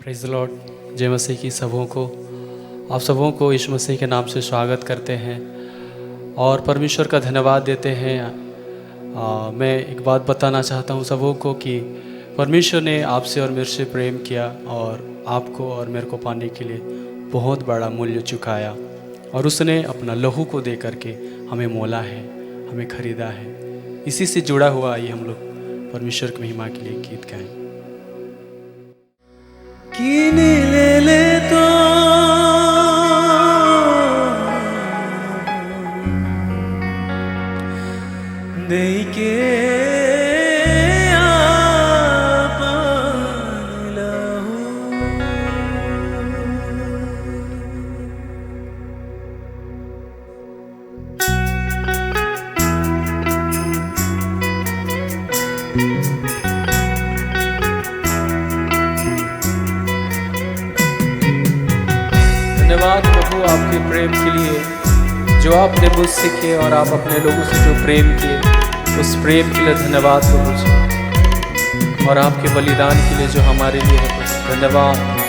Praise the Lord. जय मसीह की सबों को, आप सबों को यीशु मसीह के नाम से स्वागत करते हैं और परमेश्वर का धन्यवाद देते हैं। मैं एक बात बताना चाहता हूँ सबों को कि परमेश्वर ने आपसे और मेरे से प्रेम किया और आपको और मेरे को पाने के लिए बहुत बड़ा मूल्य चुकाया और उसने अपना लहू को दे करके हमें मोला है, हमें खरीदा है। इसी से जुड़ा हुआ आइए हम लोग परमेश्वर की महिमा के लिए गीत गाएं। कीने ले तो दे के धन्यवाद प्रभु आपके प्रेम के लिए जो आपने मुझसे किए और आप अपने लोगों से जो प्रेम किए, उस प्रेम के लिए धन्यवाद प्रभु जी, और आपके बलिदान के लिए जो हमारे लिए है प्रभु, धन्यवाद।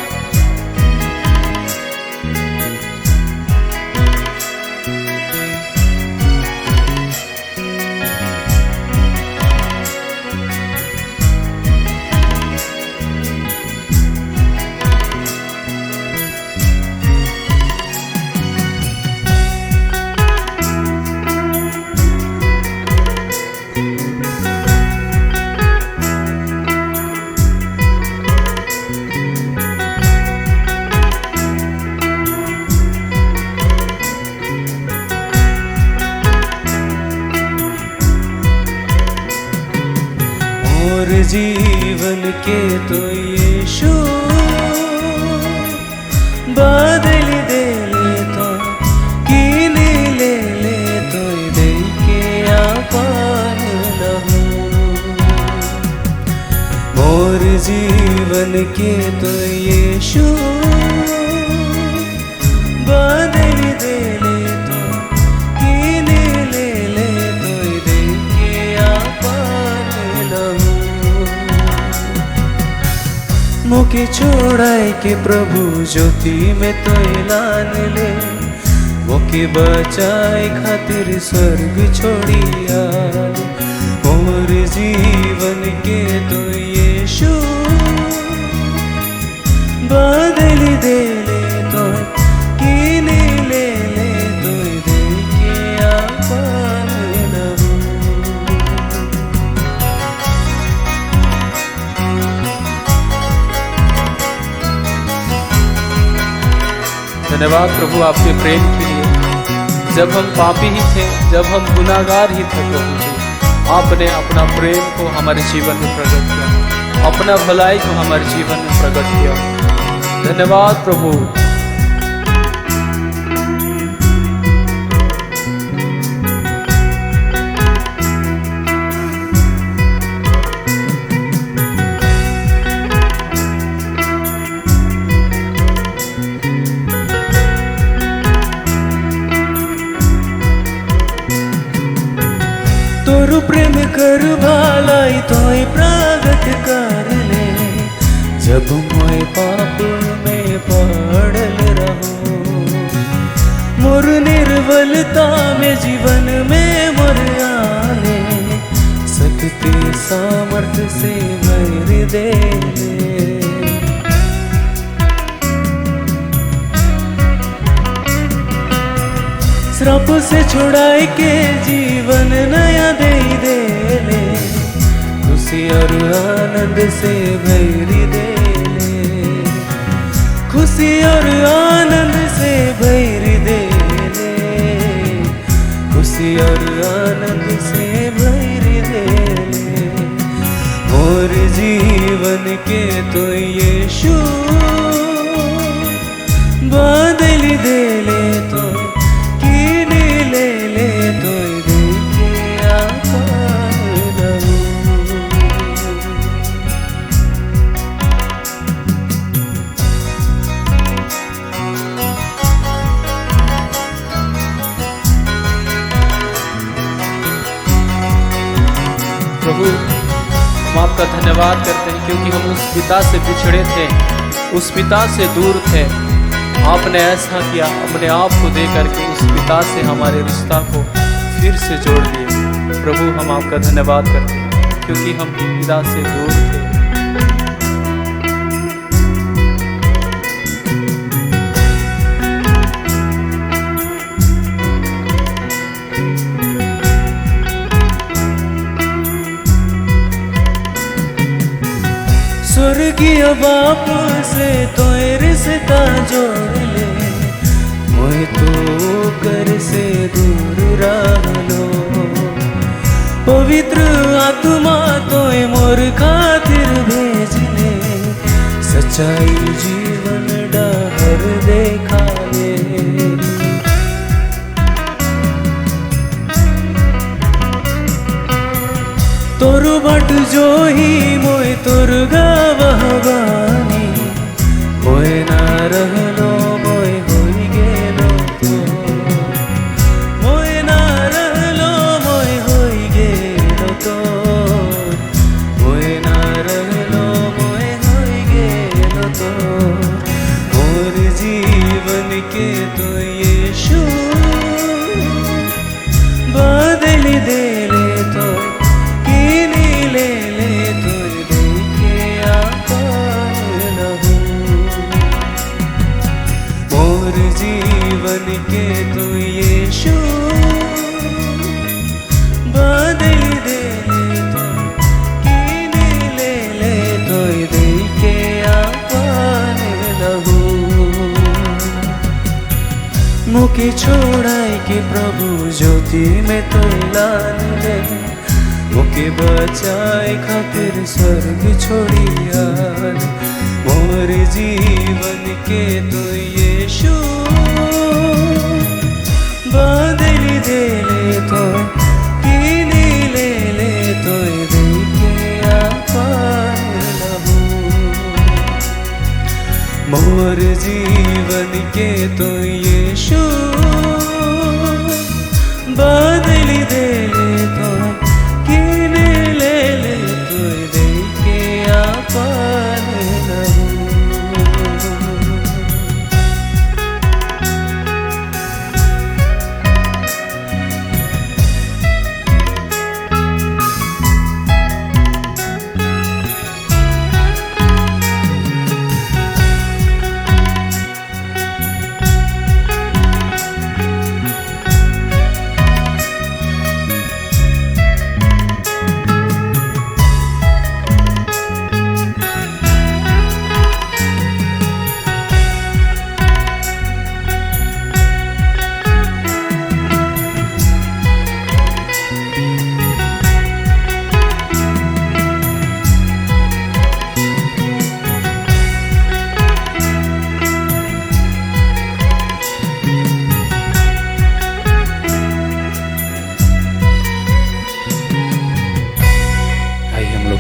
और जीवन के तो यीशु बदल दे ले तो कीने ले तो दे के आपन लहू। और जीवन के तो यीशु बदल दे ले तो कीने ले तो दे के आपन लहू। मोके छोड़ाए के प्रभु ज्योति में तो ऐलान ले, मोके बचाए खातिर स्वर्ग छोड़िया। और जीवन के तो यीशु बदल दे ले तो कीने ले तो दे के आपन लहू। धन्यवाद प्रभु आपके प्रेम के लिए। जब हम पापी ही थे, जब हम गुनाहगार ही थे प्रभु जी, आपने अपना प्रेम को हमारे जीवन में प्रकट किया, अपना भलाई को हमारे जीवन में प्रकट किया। धन्यवाद प्रभु। तोरु प्रेम कर भालाई तोय प्रगट कर ले, जब मोय पाप में पड़ल रहूं। मोर निर्बलता में जीवन में मोर आने, शक्ति सामर्थ्य से भर दे ले। श्राप से छुड़ाए के जीवन नया दे ले, खुशी और आनंद से भरी दे ले। खुशी और आनंद से भरी दे ले, खुशी और आनंद से भरी दे ले। और जीवन के तो यीशु बदल दे ले तो प्रभु हम आपका धन्यवाद करते हैं क्योंकि हम उस पिता से बिछड़े थे उस पिता से दूर थे, आपने ऐसा किया, अपने आप को दे करके उस पिता से हमारे रिश्ता को फिर से जोड़ दिए। प्रभु हम आपका धन्यवाद करते हैं क्योंकि हम पिता से दूर थे। स्वर्गीय बाप से तो रिश्ता जोड़ ले, मोए तो कर से दूर रहलो। पवित्र आत्मा तो मोर खातिर भेज ले, सच्चाई जीवन डहर देखा ले। तोर बट जो ही मोय तोर गवाह बानी, होए ना रहलो मोय होई गेलो तो, मोय ना रहलो मोय होई गेलो तो, मोय ना रहलो मोय होई गेलो तो। मोर जीवन के तो यीशु बदल दे ले तो, जीवन के तो यीशु बदल दे ले तो, कीने ले तो दे के आपन लहू। मुके छोड़ाई के प्रभु ज्योति में तो लान ले, मुके बचाए खातिर स्वर्ग छोड़िया। मोर जीवन के तो यीशु बदल दे ले तो, कीने ले तो दे के आपन लहू। मोर जीवन के तो यीशु बदल दे ले तो, कीने ले तो दे के आपन लहू।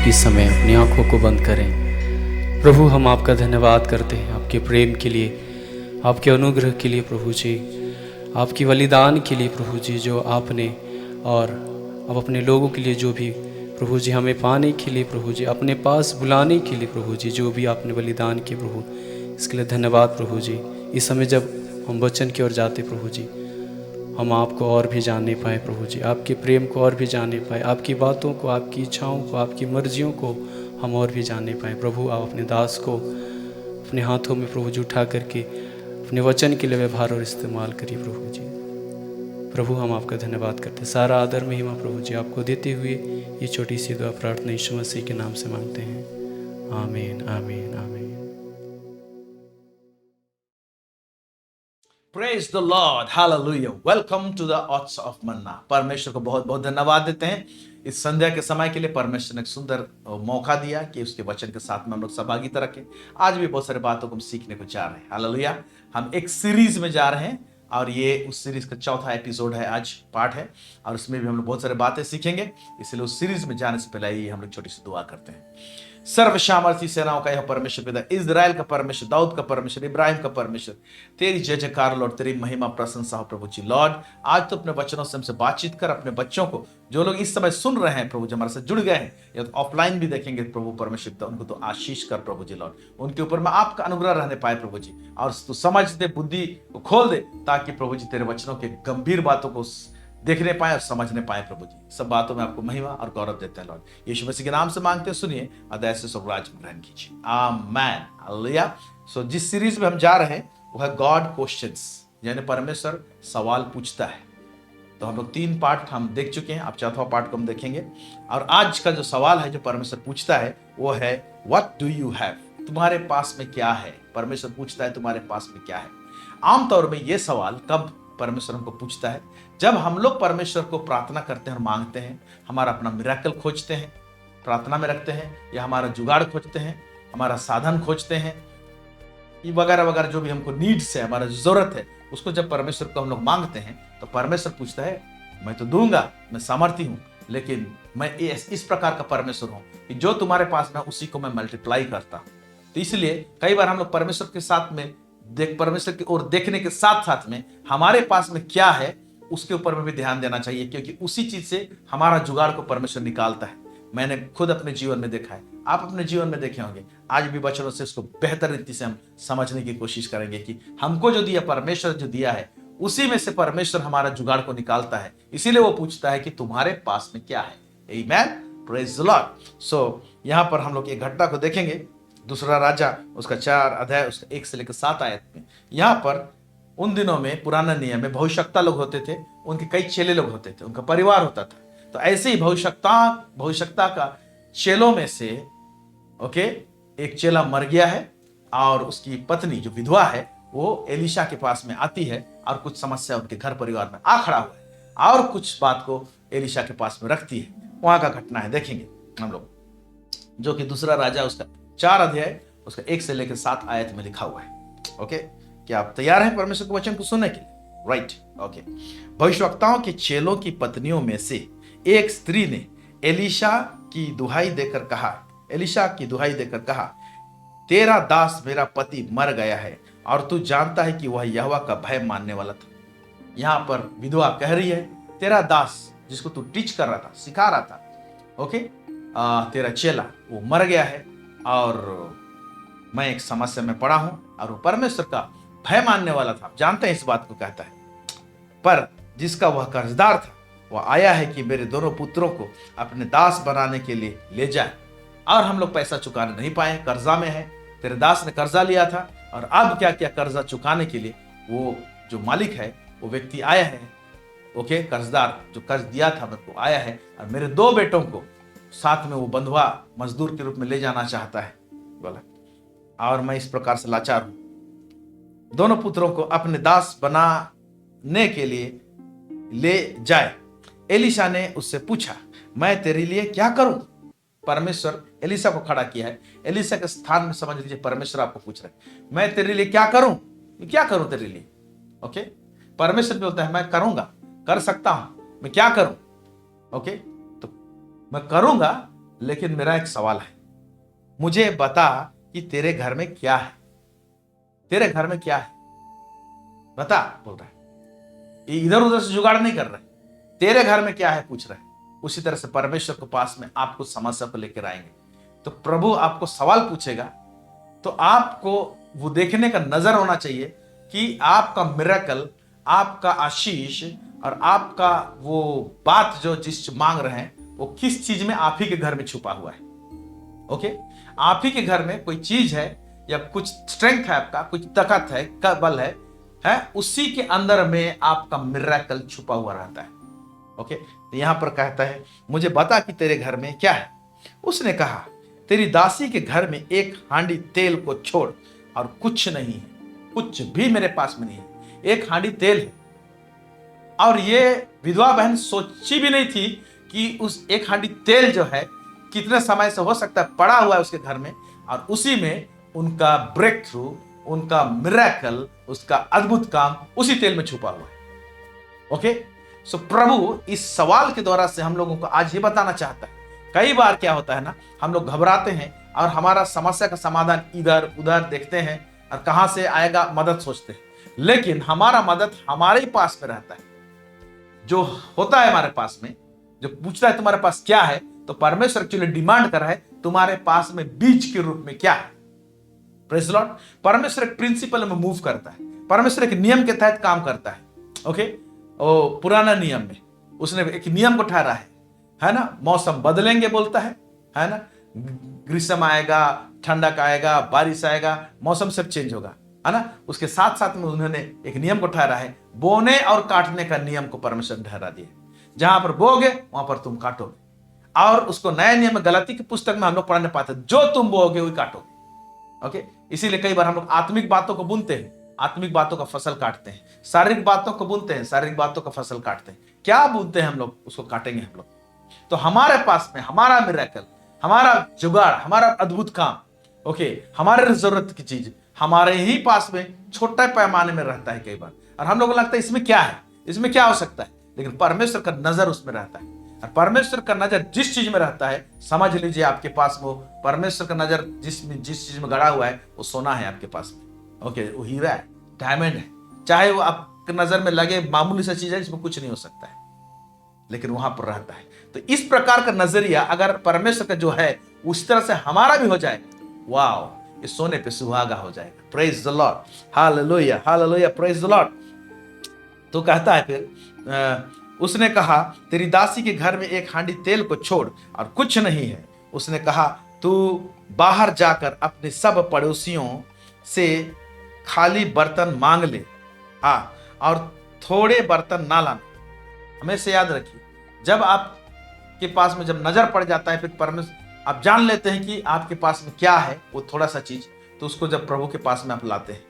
इस समय अपनी आंखों को बंद करें। प्रभु हम आपका धन्यवाद करते हैं आपके प्रेम के लिए, आपके अनुग्रह के लिए प्रभु जी, आपकी बलिदान के लिए प्रभु जी, जो आपने और अब अपने लोगों के लिए जो भी प्रभु जी हमें पाने के लिए प्रभु जी, अपने पास बुलाने के लिए प्रभु जी, जो भी आपने बलिदान किए प्रभु, इसके लिए धन्यवाद प्रभु जी। इस समय जब हम वचन की ओर जाते प्रभु जी, हम आपको और भी जानने पाए प्रभु जी, आपके प्रेम को और भी जानने पाए, आपकी बातों को, आपकी इच्छाओं को, आपकी मर्जियों को हम और भी जानने पाए। प्रभु आप अपने दास को अपने हाथों में प्रभु जी उठा करके अपने वचन के लिए व्यवहार और इस्तेमाल करिए प्रभु जी। प्रभु हम आपका धन्यवाद करते हैं, सारा आदर महिमा प्रभु जी आपको देते हुए ये छोटी सी दुआ प्रार्थना यीशु मसीह के नाम से मांगते हैं, आमीन आमीन आमीन। Praise the Lord, hallelujah, welcome to the Ots of Manna। परमेश्वर को बहुत बहुत धन्यवाद देते हैं इस संध्या के समय के लिए। परमेश्वर ने एक सुंदर मौका दिया कि उसके वचन के साथ में हम लोग सहभागिता रखें। आज भी बहुत सारे बातों को हम सीखने को जा रहे हैं, हालेलुया। हम एक सीरीज में जा रहे हैं और ये उस सीरीज का चौथा एपिसोड है, आज पार्ट है, और उसमें भी हम लोग बहुत सारे बातें सीखेंगे। इसलिए उस सीरीज में जाने से पहले ही हम लोग छोटी सी दुआ करते हैं। सर्वसामर्थी सेनाओं का यह परमेश्वर पिता, इजराइल का परमेश्वर, दाऊद का परमेश्वर, इब्राहिम का परमेश्वर, तेरी जय जयकार लॉर्ड, तेरी महिमा प्रशंसा हो प्रभु जी। लॉर्ड आज तो अपने वचनों से हमसे बातचीत कर, अपने बच्चों को जो लोग इस समय सुन रहे हैं प्रभु जी, हमारे साथ जुड़ गए हैं या तो ऑफलाइन भी देखेंगे प्रभु परमेश्वर पिता, उनको तो आशीष कर प्रभु जी। लॉर्ड उनके ऊपर में आपका अनुग्रह रहने पाए प्रभु जी, और तू समझ दे, बुद्धि को खोल दे, ताकि प्रभु जी तेरे वचनों के गंभीर बातों को देखने पाए और समझने पाए प्रभु जी। सब बातों में आपको महिमा और गौरव देते हैं लॉर्ड, यीशु मसीह के नाम से मांगते हैं, सुनिए अदय से सब राज ग्रहण कीजिए, आमेन, हालेलुया। सो जिस सीरीज में हम जा रहे हैं वो है गॉड क्वेश्चंस, यानी परमेश्वर सवाल पूछता है। तो हम लोग 3 पार्ट हम देख चुके हैं, अब 4वां पार्ट को हम देखेंगे। और आज का जो सवाल है जो परमेश्वर पूछता है वो है व्हाट डू यू हैव, तुम्हारे पास में क्या है। परमेश्वर पूछता है तुम्हारे पास में क्या है। आमतौर में ये सवाल कब परमेश्वर हमको पूछता है, जब हम लोग परमेश्वर को प्रार्थना करते हैं और मांगते हैं, हमारा अपना मिरेकल खोजते हैं, प्रार्थना में रखते हैं, या हमारा जुगाड़ खोजते हैं, हमारा साधन खोजते हैं, ये वगैरह वगैरह जो भी हमको नीड्स है, हमारा जरूरत है, उसको जब परमेश्वर को हम लोग मांगते हैं तो परमेश्वर पूछता है मैं तो दूंगा, मैं सामर्थी हूं, लेकिन मैं इस प्रकार का परमेश्वर हूं कि जो तुम्हारे पास में उसी को मैं मल्टीप्लाई करता हूं। तो इसलिए कई बार हम लोग परमेश्वर के साथ में परमेश्वर की ओर देखने के साथ साथ में हमारे पास में क्या है उसके ऊपर में भी ध्यान देना चाहिए, क्योंकि उसी चीज से हमारा जुगाड़ को परमेश्वर निकालता है। मैंने खुद अपने जीवन में देखा है, आप अपने जीवन में देखे होंगे। आज भी वचनों से इसको बेहतर रीति से हम समझने की कोशिश करेंगे कि हमको जो दिया, परमेश्वर जो दिया है, उसी में से परमेश्वर हमारा जुगाड़ को निकालता है। इसीलिए वो पूछता है कि तुम्हारे पास में क्या है। आमेन, प्रेज द लॉर्ड। सो यहाँ पर हम लोग एक घटना को देखेंगे, दूसरा राजा उसका 4 अध्याय उसका 1 से लेकर 7 आयत में। यहाँ पर उन दिनों में पुराना नियम में भविष्यवक्ता लोग होते थे, उनके कई चेले लोग होते थे, उनका परिवार होता था। तो ऐसे ही भविष्यवक्ता का चेलों में से एक चेला मर गया है, और उसकी पत्नी जो विधवा है वो एलीशा के पास में आती है, और कुछ समस्या उनके घर परिवार में आ खड़ा हुआ है, और कुछ बात को एलीशा के पास में रखती है। वहां का घटना है, देखेंगे हम लोग, जो कि दूसरा राजा उसका 4 अध्याय उसका 1 से लेकर 7 आयत में लिखा हुआ है। ओके, क्या आप तैयार हैं परमेश्वर के वचन को सुनने के लिए? Right, okay. भविष्यवक्ताओं के चेलों की पत्नियों में से एक स्त्री ने एलीशा की दुहाई देकर कहा, तेरा दास मेरा पति मर गया है, और तू जानता है कि वह यहोवा का भय मानने वाला था। यहां पर विधवा कह रही है, तेरा दास जिसको तू टीच कर रहा था, सिखा रहा था, ओके, तेरा चेला वो मर गया है, और मैं एक समस्या में पड़ा हूं, और वो परमेश्वर का भय मानने वाला था। जानते हैं इस बात को, कहता है, पर जिसका वह कर्जदार था वह आया है कि मेरे दोनों पुत्रों को अपने दास बनाने के लिए ले जाए, और हम लोग पैसा चुकाने नहीं पाए, कर्जा में है। तेरे दास ने कर्जा लिया था, और अब क्या किया, कर्जा चुकाने के लिए वो जो मालिक है वो व्यक्ति आया है, ओके, कर्जदार जो कर्ज दिया था मेरे को आया है, और मेरे 2 बेटों को साथ में वो बंधुआ मजदूर के रूप में ले जाना चाहता है, बोला, और मैं इस प्रकार से लाचार हूं। दोनों पुत्रों को अपने दास बनाने के लिए ले जाए। एलीशा ने उससे पूछा, मैं तेरे लिए क्या करूं? परमेश्वर एलीशा को खड़ा किया है, एलीशा के स्थान में समझ लीजिए परमेश्वर आपको पूछ रहे हैं, मैं तेरे लिए क्या करूं? क्या करूं तेरे लिए? ओके, परमेश्वर बोलता है मैं करूंगा, कर सकता हूं, मैं क्या करूं? ओके, तो मैं करूंगा, लेकिन मेरा एक सवाल है, मुझे बता कि तेरे घर में क्या है, तेरे घर में क्या है, बता, बोल रहा है। इधर उधर से जुगाड़ नहीं कर रहे, तेरे घर में क्या है पूछ रहे हैं। उसी तरह से परमेश्वर के पास में आपको समस्या को लेकर आएंगे, तो प्रभु आपको सवाल पूछेगा, तो आपको वो देखने का नजर होना चाहिए कि आपका मिरेकल, आपका आशीष, और आपका वो बात जो जिस मांग रहे हैं वो किस चीज में आप ही के घर में छुपा हुआ है। ओके, आप ही के घर में कोई चीज है, या कुछ स्ट्रेंथ है आपका, कुछ ताकत है, बल है, उसी के अंदर में आपका मिरेकल छुपा हुआ रहता है। ओके, तो यहां पर कहता है मुझे बता कि तेरे घर में क्या है। उसने कहा, तेरी दासी के घर में 1 हांडी तेल को छोड़ और कुछ नहीं है, कुछ भी मेरे पास में नहीं है, 1 हांडी तेल है। और ये विधवा बहन सोची भी नहीं थी कि उस 1 हांडी तेल जो है कितने समय से हो सकता है पड़ा हुआ है उसके घर में, और उसी में उनका ब्रेक थ्रू, उनका मिरेकल, उसका अद्भुत काम उसी तेल में छुपा हुआ है। ओके, सो प्रभु इस सवाल के द्वारा से हम लोगों को आज ये बताना चाहता है। कई बार क्या होता है ना, हम लोग घबराते हैं और हमारा समस्या का समाधान इधर उधर देखते हैं और कहां से आएगा मदद सोचते हैं, लेकिन हमारा मदद हमारे ही पास में रहता है। जो होता है हमारे पास में, जो पूछता है तुम्हारे पास क्या है, तो परमेश्वर एक्चुअली डिमांड कर रहा है तुम्हारे पास में बीज के रूप में क्या है। Praise the Lord. परमेश्वर एक प्रिंसिपल में मूव करता है, परमेश्वर एक नियम के तहत काम करता है। ओके, पुराना नियम में उसने एक नियम को ठहरा है ना। मौसम बदलेंगे बोलता है ना। ग्रीष्म आएगा, ठंडक आएगा, बारिश आएगा, मौसम सब चेंज होगा, है ना। उसके साथ साथ में उन्होंने एक नियम को ठहरा है, बोने और काटने का नियम को परमेश्वर ने ठहरा दिया। जहां पर बोगे वहां पर तुम काटोगे। और उसको नए नियम में गलती की पुस्तक में हम लोग पढ़ने पाते हैं, जो तुम बोगे वही काटोगे। ओके, इसीलिए कई बार हम लोग आत्मिक बातों को बुनते हैं, आत्मिक बातों का फसल काटते हैं। शारीरिक बातों को बुनते हैं, शारीरिक बातों का फसल काटते हैं। क्या बुनते हैं हम लोग, उसको काटेंगे हम लोग। तो हमारे पास में हमारा मिरेकल, हमारा जुगाड़, हमारा अद्भुत काम, ओके, हमारे जरूरत की चीज हमारे ही पास में छोटे पैमाने में रहता है कई बार। और हम लोगों को लगता है इसमें क्या है, इसमें क्या हो सकता है, लेकिन परमेश्वर का नजर उसमें रहता है। और परमेश्वर का नजर जिस चीज में रहता है, समझ लीजिए आपके पास वो परमेश्वर का नजर जिस चीज में गड़ा हुआ है वो सोना है आपके पास में। ओके, वो हीरा है, डायमंड है। चाहे वो आपके नजर में लगे मामूली सा चीज है जिसमें कुछ नहीं हो सकता है, लेकिन वहां पर रहता है। तो इस प्रकार का नजरिया अगर परमेश्वर का जो है उस तरह से हमारा भी हो जाए, वाओ, ये सोने पे सुहागा हो जाएगा। Praise the Lord, hallelujah, hallelujah, praise the Lord. तो कहता है फिर उसने कहा, तेरी दासी के घर में एक हांडी तेल को छोड़ और कुछ नहीं है। उसने कहा, तू बाहर जाकर अपने सब पड़ोसियों से खाली बर्तन मांग ले, और थोड़े बर्तन ना लाना। हमेशा याद रखिए, जब आपके पास में जब नजर पड़ जाता है, फिर परमेश्वर आप जान लेते हैं कि आपके पास में क्या है, वो थोड़ा सा चीज, तो उसको जब प्रभु के पास में आप लाते हैं,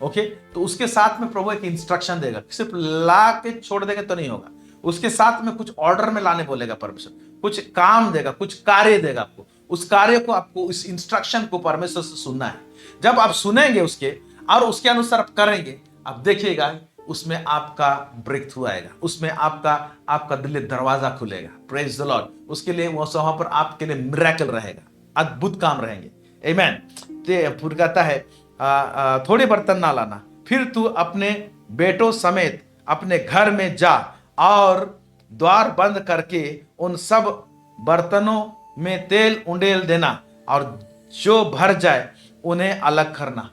ओके, तो उसके साथ में प्रभु एक इंस्ट्रक्शन देगा। सिर्फ ला के छोड़ देगा तो नहीं होगा, उसके साथ में कुछ ऑर्डर में लाने बोलेगा परमेश्वर, कुछ काम देगा, कुछ कार्य देगा आपको। उस कार्य को आपको, इस इंस्ट्रक्शन को परमेश्वर से सुनना है। जब आप सुनेंगे उसके और उसके अनुसार आप करेंगे, आप देखिएगा उसमें आपका ब्रेक थ्रू आएगा, उसमें आपका दिल दरवाजा खुलेगा। Praise the Lord. उसके लिए वहां पर आपके लिए मिरेकल रहेगा, अद्भुत काम रहेंगे। आमीन। फिर कहता है, थोड़े बर्तन ना लाना, फिर तू अपने बेटों समेत अपने घर में जा और द्वार बंद करके उन सब बर्तनों में तेल उंडेल देना, और जो भर जाए उन्हें अलग करना।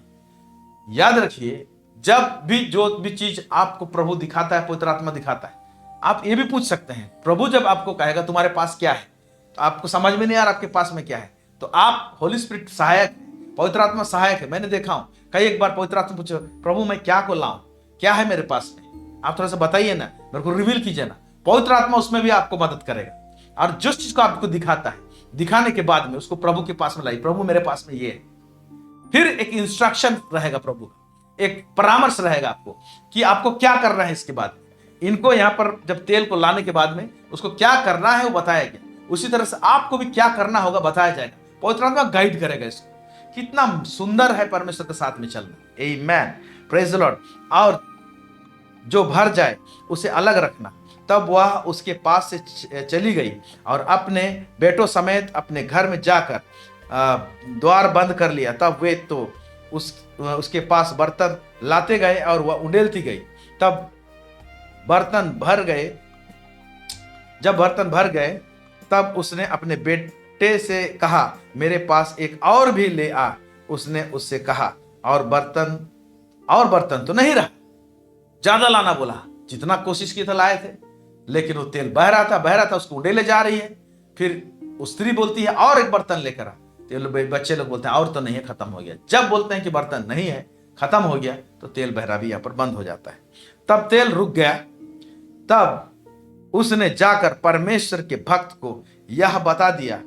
याद रखिए, जब भी जो भी चीज आपको प्रभु दिखाता है, पवित्र आत्मा दिखाता है, आप ये भी पूछ सकते हैं, प्रभु जब आपको कहेगा तुम्हारे पास क्या है, तो आपको समझ में नहीं आ रहा आपके पास में क्या है, तो आप, होली स्पिरिट सहायक है, पवित्र आत्मा सहायक है। मैंने देखा हूं कई एक बार पवित्र आत्मा पूछे, प्रभु मैं क्या को लाऊं, क्या है मेरे पास में, आप थोड़ा सा बताइए ना, मेरे को रिवील कीजिए ना। पवित्र आत्मा उसमें भी आपको मदद करेगा। और जिस चीज को आपको दिखाता है, दिखाने के बाद में उसको प्रभु के पास में लाइए, प्रभु मेरे पास में ये है। फिर एक इंस्ट्रक्शन रहेगा प्रभु का, एक परामर्श रहेगा आपको कि आपको क्या करना है। इसके बाद इनको यहां पर जब तेल को लाने के बाद में उसको क्या करना है वो बताया गया, उसी तरह से आपको भी क्या करना होगा बताया जाएगा। पवित्र आत्मा गाइड करेगा इसको। कितना सुंदर है परमेश्वर के साथ में चलना। आमीन, प्रेज द लॉर्ड। और जो भर जाए उसे अलग रखना। तब वह उसके पास से चली गई और अपने बेटों समेत अपने घर में जाकर द्वार बंद कर लिया। तब वे तो उसके पास बर्तन लाते गए और वह उंडेलती गई। तब बर्तन भर गए, जब बर्तन भर गए तब उसने अपने बेटे से कहा, मेरे पास एक और भी ले आ। उसने उससे कहा, और बर्तन तो नहीं रहा। ज्यादा लाना बोला, जितना कोशिश की था लाए थे, लेकिन वो तेल बह रहा था, उसको उंडेले जा रही है। फिर उस स्त्री बोलती है और एक बर्तन लेकर आ। बच्चे लोग बोलते हैं और तो नहीं है, खत्म हो गया। जब बोलते हैं कि बर्तन नहीं है, खत्म हो गया, तो तेल बहरा भी यहां पर बंद हो जाता है। तब तेल रुक गया। तब उसने जाकर परमेश्वर के भक्त को यह बता दिया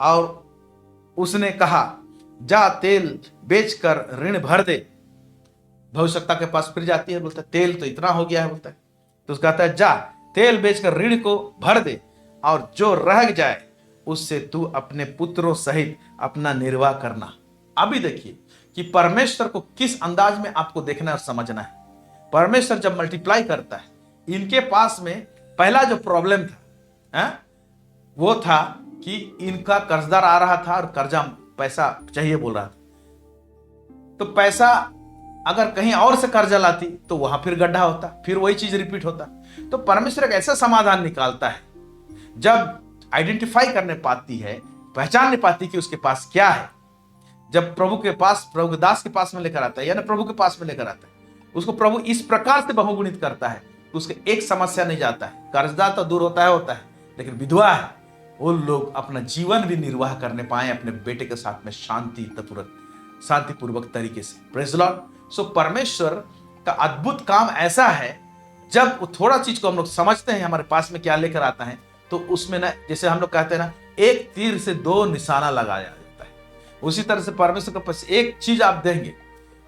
और उसने कहा, जा तेल बेचकर ऋण भर दे। भविष्यवक्ता के पास फिर जाती है, बोलता है तेल तो इतना हो गया है, बोलता है। तो उसका कहता है, जा तेल बेचकर ऋण को भर दे, और जो रह जाए उससे तू अपने पुत्रों सहित अपना निर्वाह करना। अभी देखिए कि परमेश्वर को किस अंदाज में आपको देखना और समझना है। परमेश्वर जब मल्टीप्लाई करता है, इनके पास में पहला जो प्रॉब्लम था वो था कि इनका कर्जदार आ रहा था और कर्जा पैसा चाहिए बोल रहा था, तो पैसा अगर कहीं और से कर्जा लाती तो वहां फिर गड्ढा होता, फिर वही चीज रिपीट होता। तो परमेश्वर एक ऐसा समाधान निकालता है जब आइडेंटिफाई करने पाती है, पहचान नहीं पाती कि उसके पास क्या है। जब प्रभु के पास, प्रभु के दास के पास में लेकर आता है, यानी प्रभु के पास में लेकर आता है, उसको प्रभु इस प्रकार से बहुगुणित करता है कि उसके एक समस्या नहीं जाता है। कर्जदार तो दूर होता है, लेकिन विधवा है, वो लोग अपना जीवन भी निर्वाह करने पाए अपने बेटे के साथ में शांतिपूर्वक तरीके से। Praise the Lord. सो परमेश्वर का अद्भुत काम ऐसा है, जब वो थोड़ा चीज को हम लोग समझते हैं हमारे पास में क्या लेकर आता है, तो उसमें ना, जैसे हम लोग कहते हैं ना, एक तीर से दो निशाना लगाया जाता है। उसी तरह से परमेश्वर के पास एक चीज आप देंगे,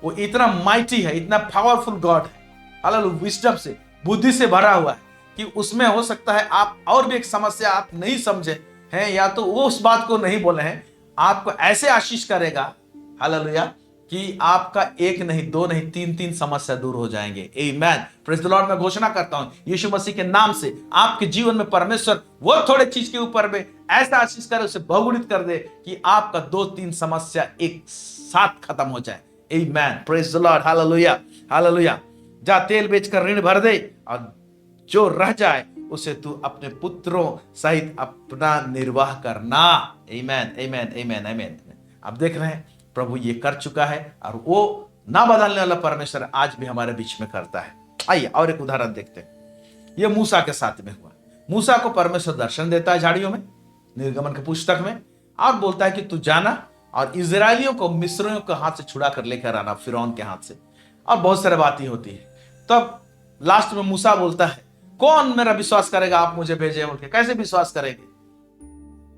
वो इतना माइटी है, इतना पावरफुल गॉड है, हालेलुया, विजडम से, बुद्धि से भरा हुआ है कि उसमें हो सकता है आप और भी एक समस्या आप नहीं समझे हैं, या तो वो उस बात को नहीं बोले हैं, आपको ऐसे आशीष करेगा, हालेलुया, कि आपका एक नहीं, दो नहीं, तीन समस्या दूर हो जाएंगे। आमीन। Praise the Lord. मैं घोषणा करता हूं यीशु मसीह के नाम से, आपके जीवन में परमेश्वर वो थोड़े चीज के ऊपर में ऐसा आशीष करे, उसे बहुगुणित कर दे कि आपका 2-3 समस्या एक साथ खत्म हो जाए। आमीन। Praise the Lord. Hallelujah, hallelujah. जा तेल बेचकर ऋण भर दे, और जो रह जाए उसे तू अपने पुत्रों सहित अपना निर्वाह करना। आमीन, आमीन, आमीन, आमीन। आप देख रहे हैं प्रभु ये कर चुका है, और वो ना बदलने वाला परमेश्वर आज भी हमारे बीच में करता है। आइए और एक उदाहरण देखते हैं। ये मूसा के साथ में हुआ। मूसा को परमेश्वर दर्शन देता है झाड़ियों में, निर्गमन के पुस्तक में, और बोलता है कि तू जाना और इजरायलियों को मिस्रियों के हाथ से छुड़ा कर लेकर आना, फिरौन के हाथ से, और बहुत सारी बातें होती है। तब लास्ट में मूसा बोलता है, कौन मेरा विश्वास करेगा, आप मुझे भेजे बोल के। कैसे विश्वास करेंगे,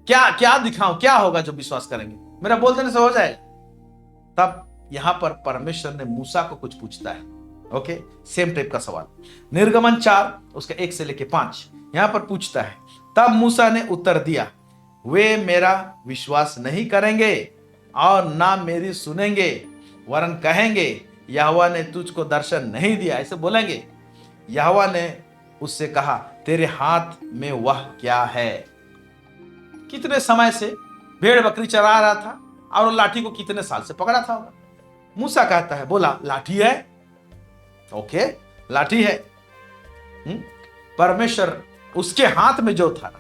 क्या क्या दिखाऊं, क्या होगा जो विश्वास करेंगे, मेरा बोल देने से हो जाएगा। तब यहां पर परमेश्वर ने मूसा को कुछ पूछता है। ओके, सेम टाइप का सवाल, निर्गमन 4 उसका 1 से लेके 5 यहां पर पूछता है। तब मूसा ने उत्तर दिया, वे मेरा विश्वास नहीं करेंगे और ना मेरी सुनेंगे, वरन कहेंगे यहोवा ने तुझको दर्शन नहीं दिया, ऐसे बोलेंगे। यहोवा ने उससे कहा, तेरे हाथ में वह क्या है। कितने समय से भेड़ बकरी चरा रहा था, और लाठी को कितने साल से पकड़ा था होगा। मूसा कहता है, बोला लाठी है, ओके लाठी है। परमेश्वर उसके हाथ में जो था,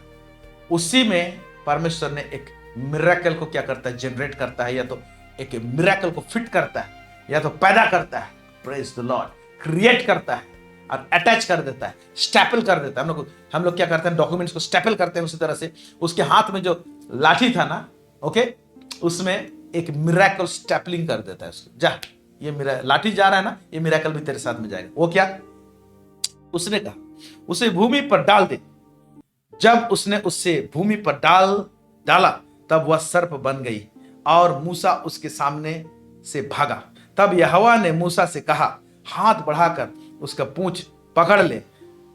उसी में परमेश्वर ने एक मिरेकल को क्या करता है, जनरेट करता है, या तो एक मिरेकल को फिट करता है, या तो पैदा करता है। Praise the Lord. क्रिएट करता है और अटैच कर देता है, स्टैपल कर देता है। हम लोग क्या करते हैं, डॉक्यूमेंट्स को स्टैपल करते हैं, उसी तरह से उसके हाथ में जो लाठी था ना, ओके, उसमें एक मिरेकल स्टैपलिंग कर देता है उसको। जा, ये मेरा लाठी जा रहा है ना, ये मिरेकल भी तेरे साथ में जाएगा। वो क्या, उसने कहा उसे भूमि पर डाल दे। जब उसने उससे भूमि पर डाला, तब वह सर्प बन गई और मूसा उसके सामने से भागा। तब यहोवा ने मूसा से कहा, हाथ बढ़ाकर उसका पूंछ पकड़ ले,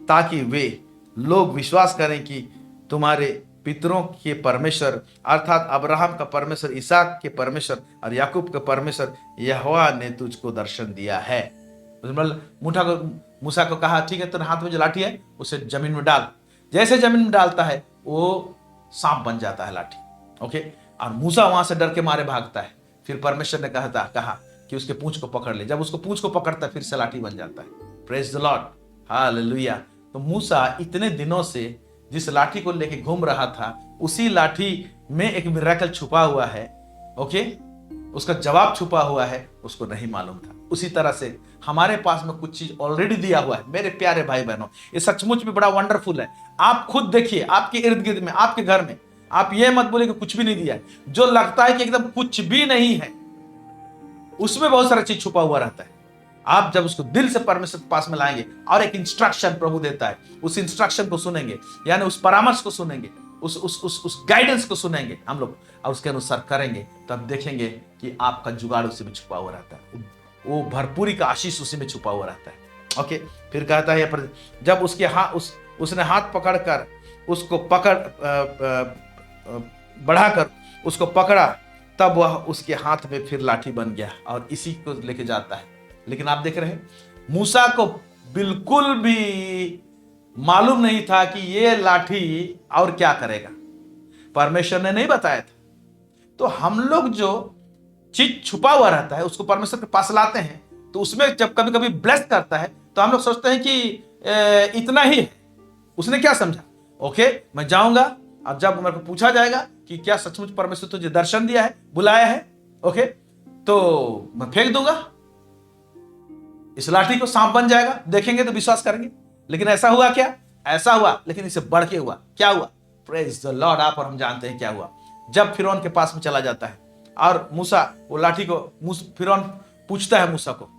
ताकि वे लोग विश्वास करें कि तुम्हारे पितरों के परमेश्वर, अर्थात अब्राहम का परमेश्वर, इसहाक के परमेश्वर और याकूब का परमेश्वर यहोवा ने तुझको दर्शन दिया है। मूसा को कहा, ठीक है, तेरे हाथ में जो लाठी है उसे जमीन में डाल। जैसे जमीन में डालता है वो सांप बन जाता है लाठी, ओके। और मूसा वहां से डर के मारे भागता है। फिर परमेश्वर ने कहा कि उसके पूंछ को पकड़ ले। जब उसको पूंछ को पकड़ता है, फिर से लाठी बन जाता है। Praise the Lord, hallelujah. तो मूसा इतने दिनों से जिस लाठी को लेके घूम रहा था, उसी लाठी में एक मिरेकल छुपा हुआ है, ओके, उसका जवाब छुपा हुआ है, उसको नहीं मालूम था। उसी तरह से हमारे पास में कुछ चीज ऑलरेडी दिया हुआ है। मेरे प्यारे भाई बहनों, ये सचमुच में बड़ा वंडरफुल है। आप खुद देखिए, आपके इर्द गिर्द में, आपके घर में, आप ये मत बोले कि कुछ भी नहीं दिया है। जो लगता है कि एकदम कुछ भी नहीं है, उसमें बहुत सारा चीज छुपा हुआ रहता है। आप जब उसको दिल से परमेश्वर के पास में लाएंगे और एक इंस्ट्रक्शन प्रभु देता है, उस इंस्ट्रक्शन को सुनेंगे, यानी उस परामर्श को सुनेंगे, उस गाइडेंस को सुनेंगे हम लोग, और उसके अनुसार करेंगे, तब देखेंगे कि आपका जुगाड़ उसी में छुपा हुआ रहता है। वो भरपूरी का आशीष उसी में छुपा हुआ रहता है। ओके, फिर कहता है, जब उसके उसने हाथ पकड़कर उसको बढ़ाकर उसको पकड़ा, तब वह उसके हाथ में फिर लाठी बन गया और इसी को लेके जाता है। लेकिन आप देख रहे हैं, मूसा को बिल्कुल भी मालूम नहीं था कि ये लाठी और क्या करेगा। परमेश्वर ने नहीं बताया था। तो हम लोग जो चीज छुपा हुआ रहता है उसको परमेश्वर के पास लाते हैं, तो उसमें जब कभी कभी ब्लेस करता है तो हम लोग सोचते हैं कि इतना ही है, उसने क्या समझा। ओके, मैं जाऊंगा और जब मेरे को पूछा जाएगा कि क्या सचमुच परमेश्वर तुझे दर्शन दिया है, बुलाया है, ओके, तो मैं फेंक दूंगा, इस लाठी को सांप बन जाएगा, देखेंगे तो विश्वास करेंगे। लेकिन ऐसा हुआ क्या? ऐसा हुआ, लेकिन इससे बढ़ के हुआ। क्या हुआ? Praise the Lord. आप और हम जानते हैं क्या हुआ। जब फिरौन के पास में चला जाता है और मूसा वो लाठी को, फिरौन पूछता है मूसा को,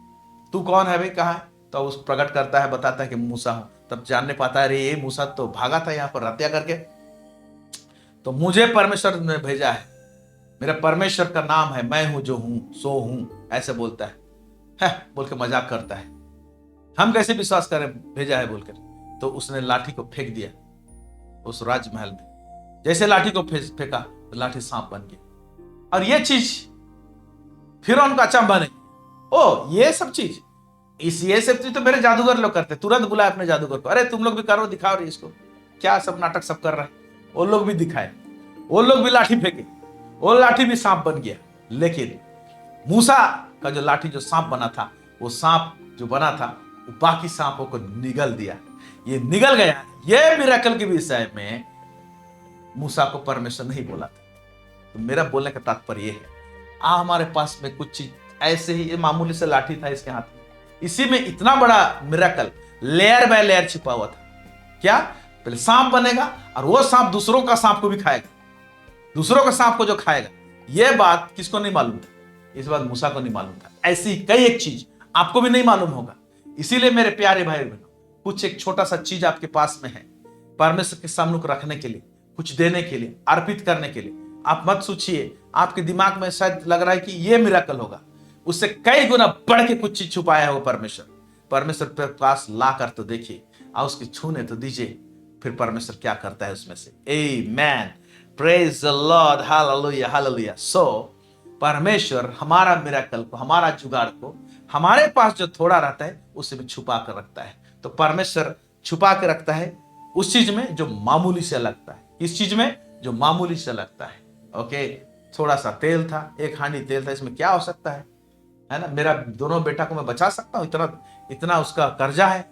तू कौन है भाई, कहाँ है? तो उस प्रकट करता है, बताता है कि मूसा हूं। तब जानने पाता है अरे ये मूसा तो भागा था यहाँ पर हत्या करके, तो मुझे परमेश्वर ने भेजा है, मेरा परमेश्वर का नाम है, मैं हूं जो हूं सो हूं, ऐसे बोलता है बोल के मजाक करता है। हम कैसे विश्वास करें भेजा है बोलकर? तो उसने लाठी को फेंक दिया उस राजमहल में। जैसे लाठी को फेंका तो लाठी सांप बन गई। और ये चीज फिर उनका अचंभा नहीं, ओ ये सब चीज, ये सब चीज तो मेरे जादूगर लोग करते। तुरंत बुलाए अपने जादूगर को, अरे तुम लोग भी करो, दिखाओ रे इसको, क्या सब नाटक सब कर रहे हैं। वो लोग भी दिखाए, वो लोग भी लाठी फेंके, वो लाठी भी सांप बन गया। लेकिन मूसा का जो लाठी जो सांप बना था, वो सांप जो बना था वो बाकी सांपों को निगल दिया। ये निगल गया। ये मिरेकल के विषय में मूसा को परमेश्वर नहीं बोला था। तो मेरा बोलने का तात्पर्य ये है, हमारे पास में कुछ चीज ऐसे ही, ये मामूली से लाठी था इसके हाथ में, इसी में इतना बड़ा मिरेकल लेयर बाय लेयर छिपा हुआ था। क्या? पहले सांप बनेगा और वो सांप दूसरों का सांप को भी खाएगा, दूसरों का सांप को जो खाएगा। यह बात किसको नहीं मालूम था? इस बात मूसा को नहीं मालूम था। ऐसी कई एक चीज आपको भी नहीं मालूम होगा। इसीलिए मेरे प्यारे भाई बहनों, कुछ एक छोटा सा चीज आपके पास में है, परमेश्वर के सामने को रखने के लिए, कुछ देने के लिए, अर्पित करने के लिए। आप मत सोचिए, आपके दिमाग में शायद लग रहा है कि यह मिरेकल होगा, उससे कई गुना बढ़ के कुछ चीज छुपाया है वो परमेश्वर। परमेश्वर के पास ला कर तो देखिए और उसके छूने तो दीजिए, फिर परमेश्वर क्या करता है उसमें से। Amen, praise the Lord, hallelujah hallelujah. So परमेश्वर हमारा मिरेकल को, हमारा जुगाड़ को, हमारे पास जो थोड़ा रहता है उसे भी छुपा कर रखता है। तो परमेश्वर छुपा के रखता है उस चीज में जो मामूली से लगता है। इस चीज में जो मामूली से लगता है। ओके, थोड़ा सा तेल था, एक हांडी तेल था, इसमें क्या हो सकता है ना? मेरा दोनों बेटा को मैं बचा सकता हूँ, इतना उसका कर्जा है।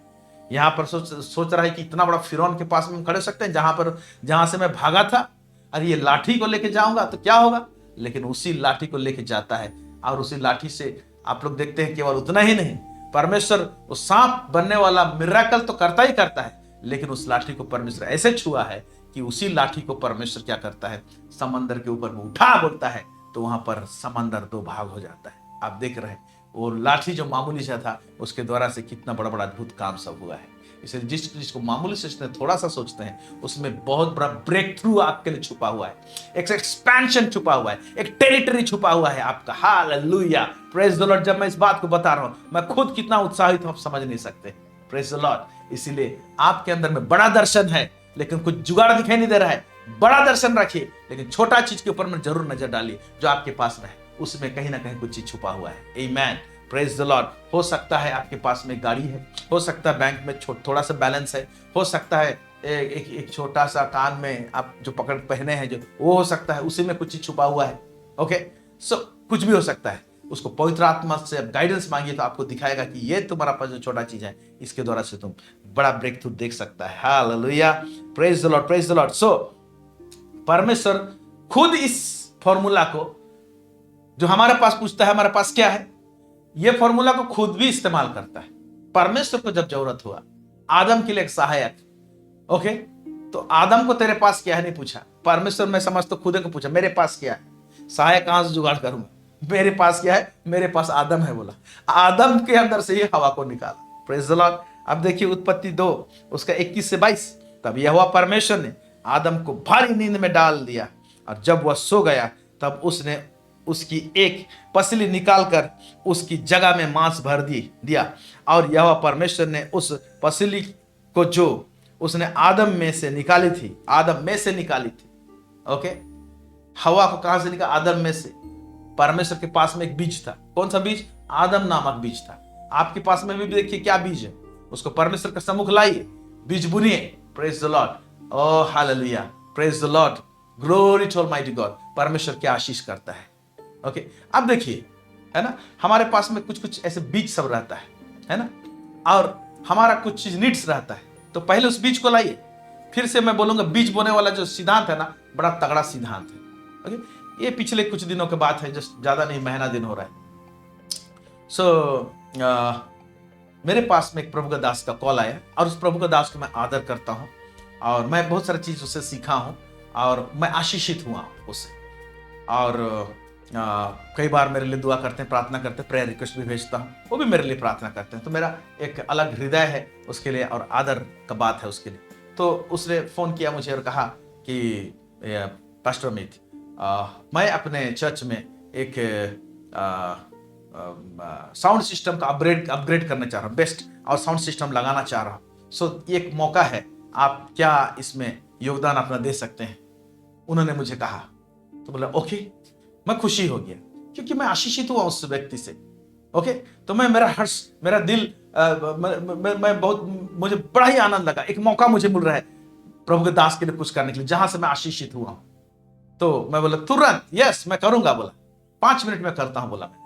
यहाँ पर सोच रहा है कि इतना बड़ा फिरौन के पास में हम खड़े हो सकते हैं, जहां से मैं भागा था, अरे ये लाठी को लेके जाऊंगा तो क्या होगा। लेकिन उसी लाठी को लेके जाता है और उसी लाठी से आप लोग देखते हैं केवल उतना ही नहीं, परमेश्वर उस सांप बनने वाला मिरेकल तो करता ही करता है, लेकिन उस लाठी को परमेश्वर ऐसे छुआ है कि उसी लाठी को परमेश्वर क्या करता है, समंदर के ऊपर में उठा बोलता है, तो वहां पर समंदर दो भाग हो जाता है। आप देख रहे हैं वो लाठी जो मामूली सा था, उसके द्वारा से कितना बड़ा बड़ा अद्भुत काम सब हुआ है। इसलिए जिस चीज को मामूली से थोड़ा सा सोचते हैं, उसमें बहुत बड़ा ब्रेक थ्रू आपके लिए छुपा हुआ है, एक एक्सपेंशन छुपा हुआ है, एक टेरिटरी छुपा हुआ है आपका। Hallelujah, praise the Lord. जब मैं इस बात को बता रहा हूं, मैं खुद कितना उत्साहित हूं आप समझ नहीं सकते। Praise the Lord. इसीलिए आपके अंदर में बड़ा दर्शन है, लेकिन कुछ जुगाड़ दिखाई नहीं दे रहा है। बड़ा दर्शन रखिए, लेकिन छोटा चीज के ऊपर में जरूर नजर डालिए जो आपके पास में है, उसमें कहीं ना कहीं कुछ चीज छुपा हुआ है। आमेन, प्रेज द लॉर्ड। हो सकता है आपके पास में गाड़ी है, हो सकता है बैंक में थोड़ा सा बैलेंस है, हो सकता है एक छोटा सा कान में आप जो पकड़ पहने हैं, जो वो हो सकता है उसी में कुछ चीज छुपा हुआ है। ओके, सो कुछ भी हो सकता है। उसको पवित्र आत्मा से गाइडेंस मांगिए तो आपको दिखाएगा कि ये तुम्हारा पास जो छोटा चीज है, इसके द्वारा से तुम बड़ा ब्रेक थ्रू देख सकता है। Hallelujah, praise the Lord, praise the Lord. So परमेश्वर खुद इस फॉर्मूला को जो हमारे पास पूछता है हमारे पास क्या है, यह फॉर्मूला को खुद भी इस्तेमाल करता है। परमेश्वर को जब जरूरत हुआ आदम के लिए एक सहायक, ओके, तो आदम को तेरे पास क्या है नहीं पूछा, परमेश्वर मैं समझता खुद को पूछा मेरे पास क्या है, सहायक कहां से जुगाड़ करूंगा, मेरे पास क्या है, मेरे पास आदम है। बोला आदम के अंदर से ही हवा को निकाला। Praise the Lord. अब देखिए उत्पत्ति 2 उसका 21 से 22। तब यहोवा परमेश्वर ने आदम को भारी नींद में डाल दिया, और जब वह सो गया तब उसने उसकी एक पसली निकालकर उसकी जगह में मांस भर दिया, और यहोवा परमेश्वर ने उस पसली को जो उसने आदम में से निकाली थी, ओके, हवा को कहां से निकाला, आदम में से। परमेश्वर के पास में एक बीज था, कौन सा बीज, आदम नामक बीज था। आपके पास में भी देखिए क्या बीज है, उसको परमेश्वर के सम्मुख लाइए, बीज बुनिए। Praise the Lord, oh hallelujah, praise the Lord. Glory to almighty God. परमेश्वर क्या आशीष करता है। ओके, अब देखिए, है ना, हमारे पास में कुछ कुछ ऐसे बीज सब रहता है ना, और हमारा कुछ चीज नीड्स रहता है, तो पहले उस बीज को लाइए। फिर से मैं बोलूंगा, बीज बोने वाला जो सिद्धांत है ना, बड़ा तगड़ा सिद्धांत है। ओके, ये पिछले कुछ दिनों के बात है, जस्ट ज्यादा नहीं, महीना दिन हो रहा है। मेरे पास में एक प्रभु का दास का कॉल आया, और उस प्रभु का दास को मैं आदर करता हूँ, और मैं बहुत सारी चीज उससे सीखा हूँ, और मैं आशीषित हुआ उससे। और कई बार मेरे लिए दुआ करते हैं, प्रार्थना करते हैं, प्रेयर रिक्वेस्ट भी भेजता हूँ, वो भी मेरे लिए प्रार्थना करते हैं। तो मेरा एक अलग हृदय है उसके लिए, और आदर का बात है उसके लिए। तो उसने फोन किया मुझे और कहा कि पास्टर अमित, मैं अपने चर्च में एक साउंड सिस्टम का अपग्रेड करना चाह रहा हूँ, बेस्ट और साउंड सिस्टम लगाना चाह रहा हूँ। सो ये एक मौका है, आप क्या इसमें योगदान अपना दे सकते हैं? उन्होंने मुझे कहा। तो बोला ओके, मैं खुशी हो गया, क्योंकि मैं आशीषित हुआ उस व्यक्ति से। ओके, तो मेरा हर्ष, मेरा दिल, मैं बहुत, मुझे बड़ा ही आनंद लगा। एक मौका मुझे मिल रहा है प्रभु के दास के लिए कुछ करने के लिए, जहां से मैं आशीषित हुआ हूं। तो मैं बोला तुरंत यस मैं करूंगा, बोला 5 मिनट में करता हूं, बोला मैं।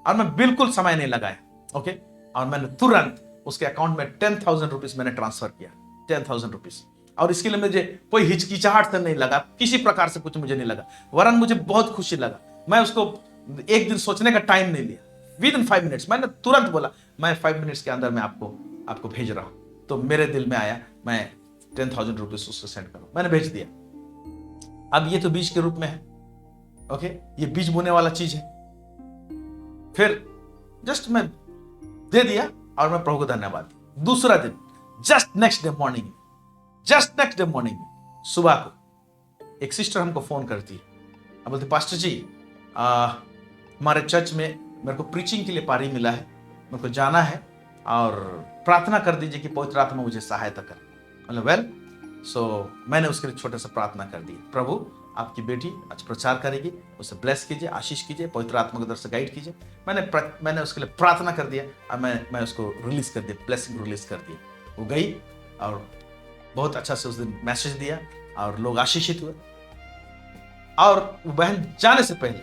और मैं बिल्कुल समय नहीं लगाया। ओके, और मैंने तुरंत उसके अकाउंट में 10,000 रुपीज मैंने ट्रांसफर किया, 10,000 रुपीज। और इसके लिए मुझे कोई हिचकिचाहट से नहीं लगा, किसी प्रकार से कुछ मुझे नहीं लगा, वरन मुझे बहुत खुशी लगा। मैं उसको एक दिन सोचने का टाइम नहीं लिया, विद इन 5 मिनट्स मैंने तुरंत बोला मैं 5 मिनट्स के अंदर मैं आपको भेज रहा हूं। तो मेरे दिल में आया मैं 10,000 रुपीज उसको सेंड करूं, मैंने भेज दिया। अब ये तो बीज के रूप में है। ओके, ये बीज बोने वाला चीज है। फिर जस्ट मैं दे दिया और मैं प्रभु को धन्यवाद दिया। दूसरा दिन जस्ट नेक्स्ट डे मॉर्निंग सुबह को एक सिस्टर हमको फोन करती है, अब बोलती पास्टर जी हमारे चर्च में मेरे को प्रीचिंग के लिए पारी मिला है, मेरे को जाना है और प्रार्थना कर दीजिए कि पवित्र आत्मा मुझे सहायता करे। मतलब वेल, सो मैंने उसके लिए छोटा सा प्रार्थना कर दी, प्रभु आपकी बेटी आज प्रचार करेगी, उसे ब्लेस कीजिए, आशीष कीजिए, पवित्र आत्मा की तरफ से गाइड कीजिए। मैंने उसके लिए प्रार्थना कर दिया और मैं उसको रिलीज कर दिया, ब्लेसिंग रिलीज कर दिया। वो गई और बहुत अच्छा से उस दिन मैसेज दिया और लोग आशीषित हुए। और वो बहन जाने से पहले,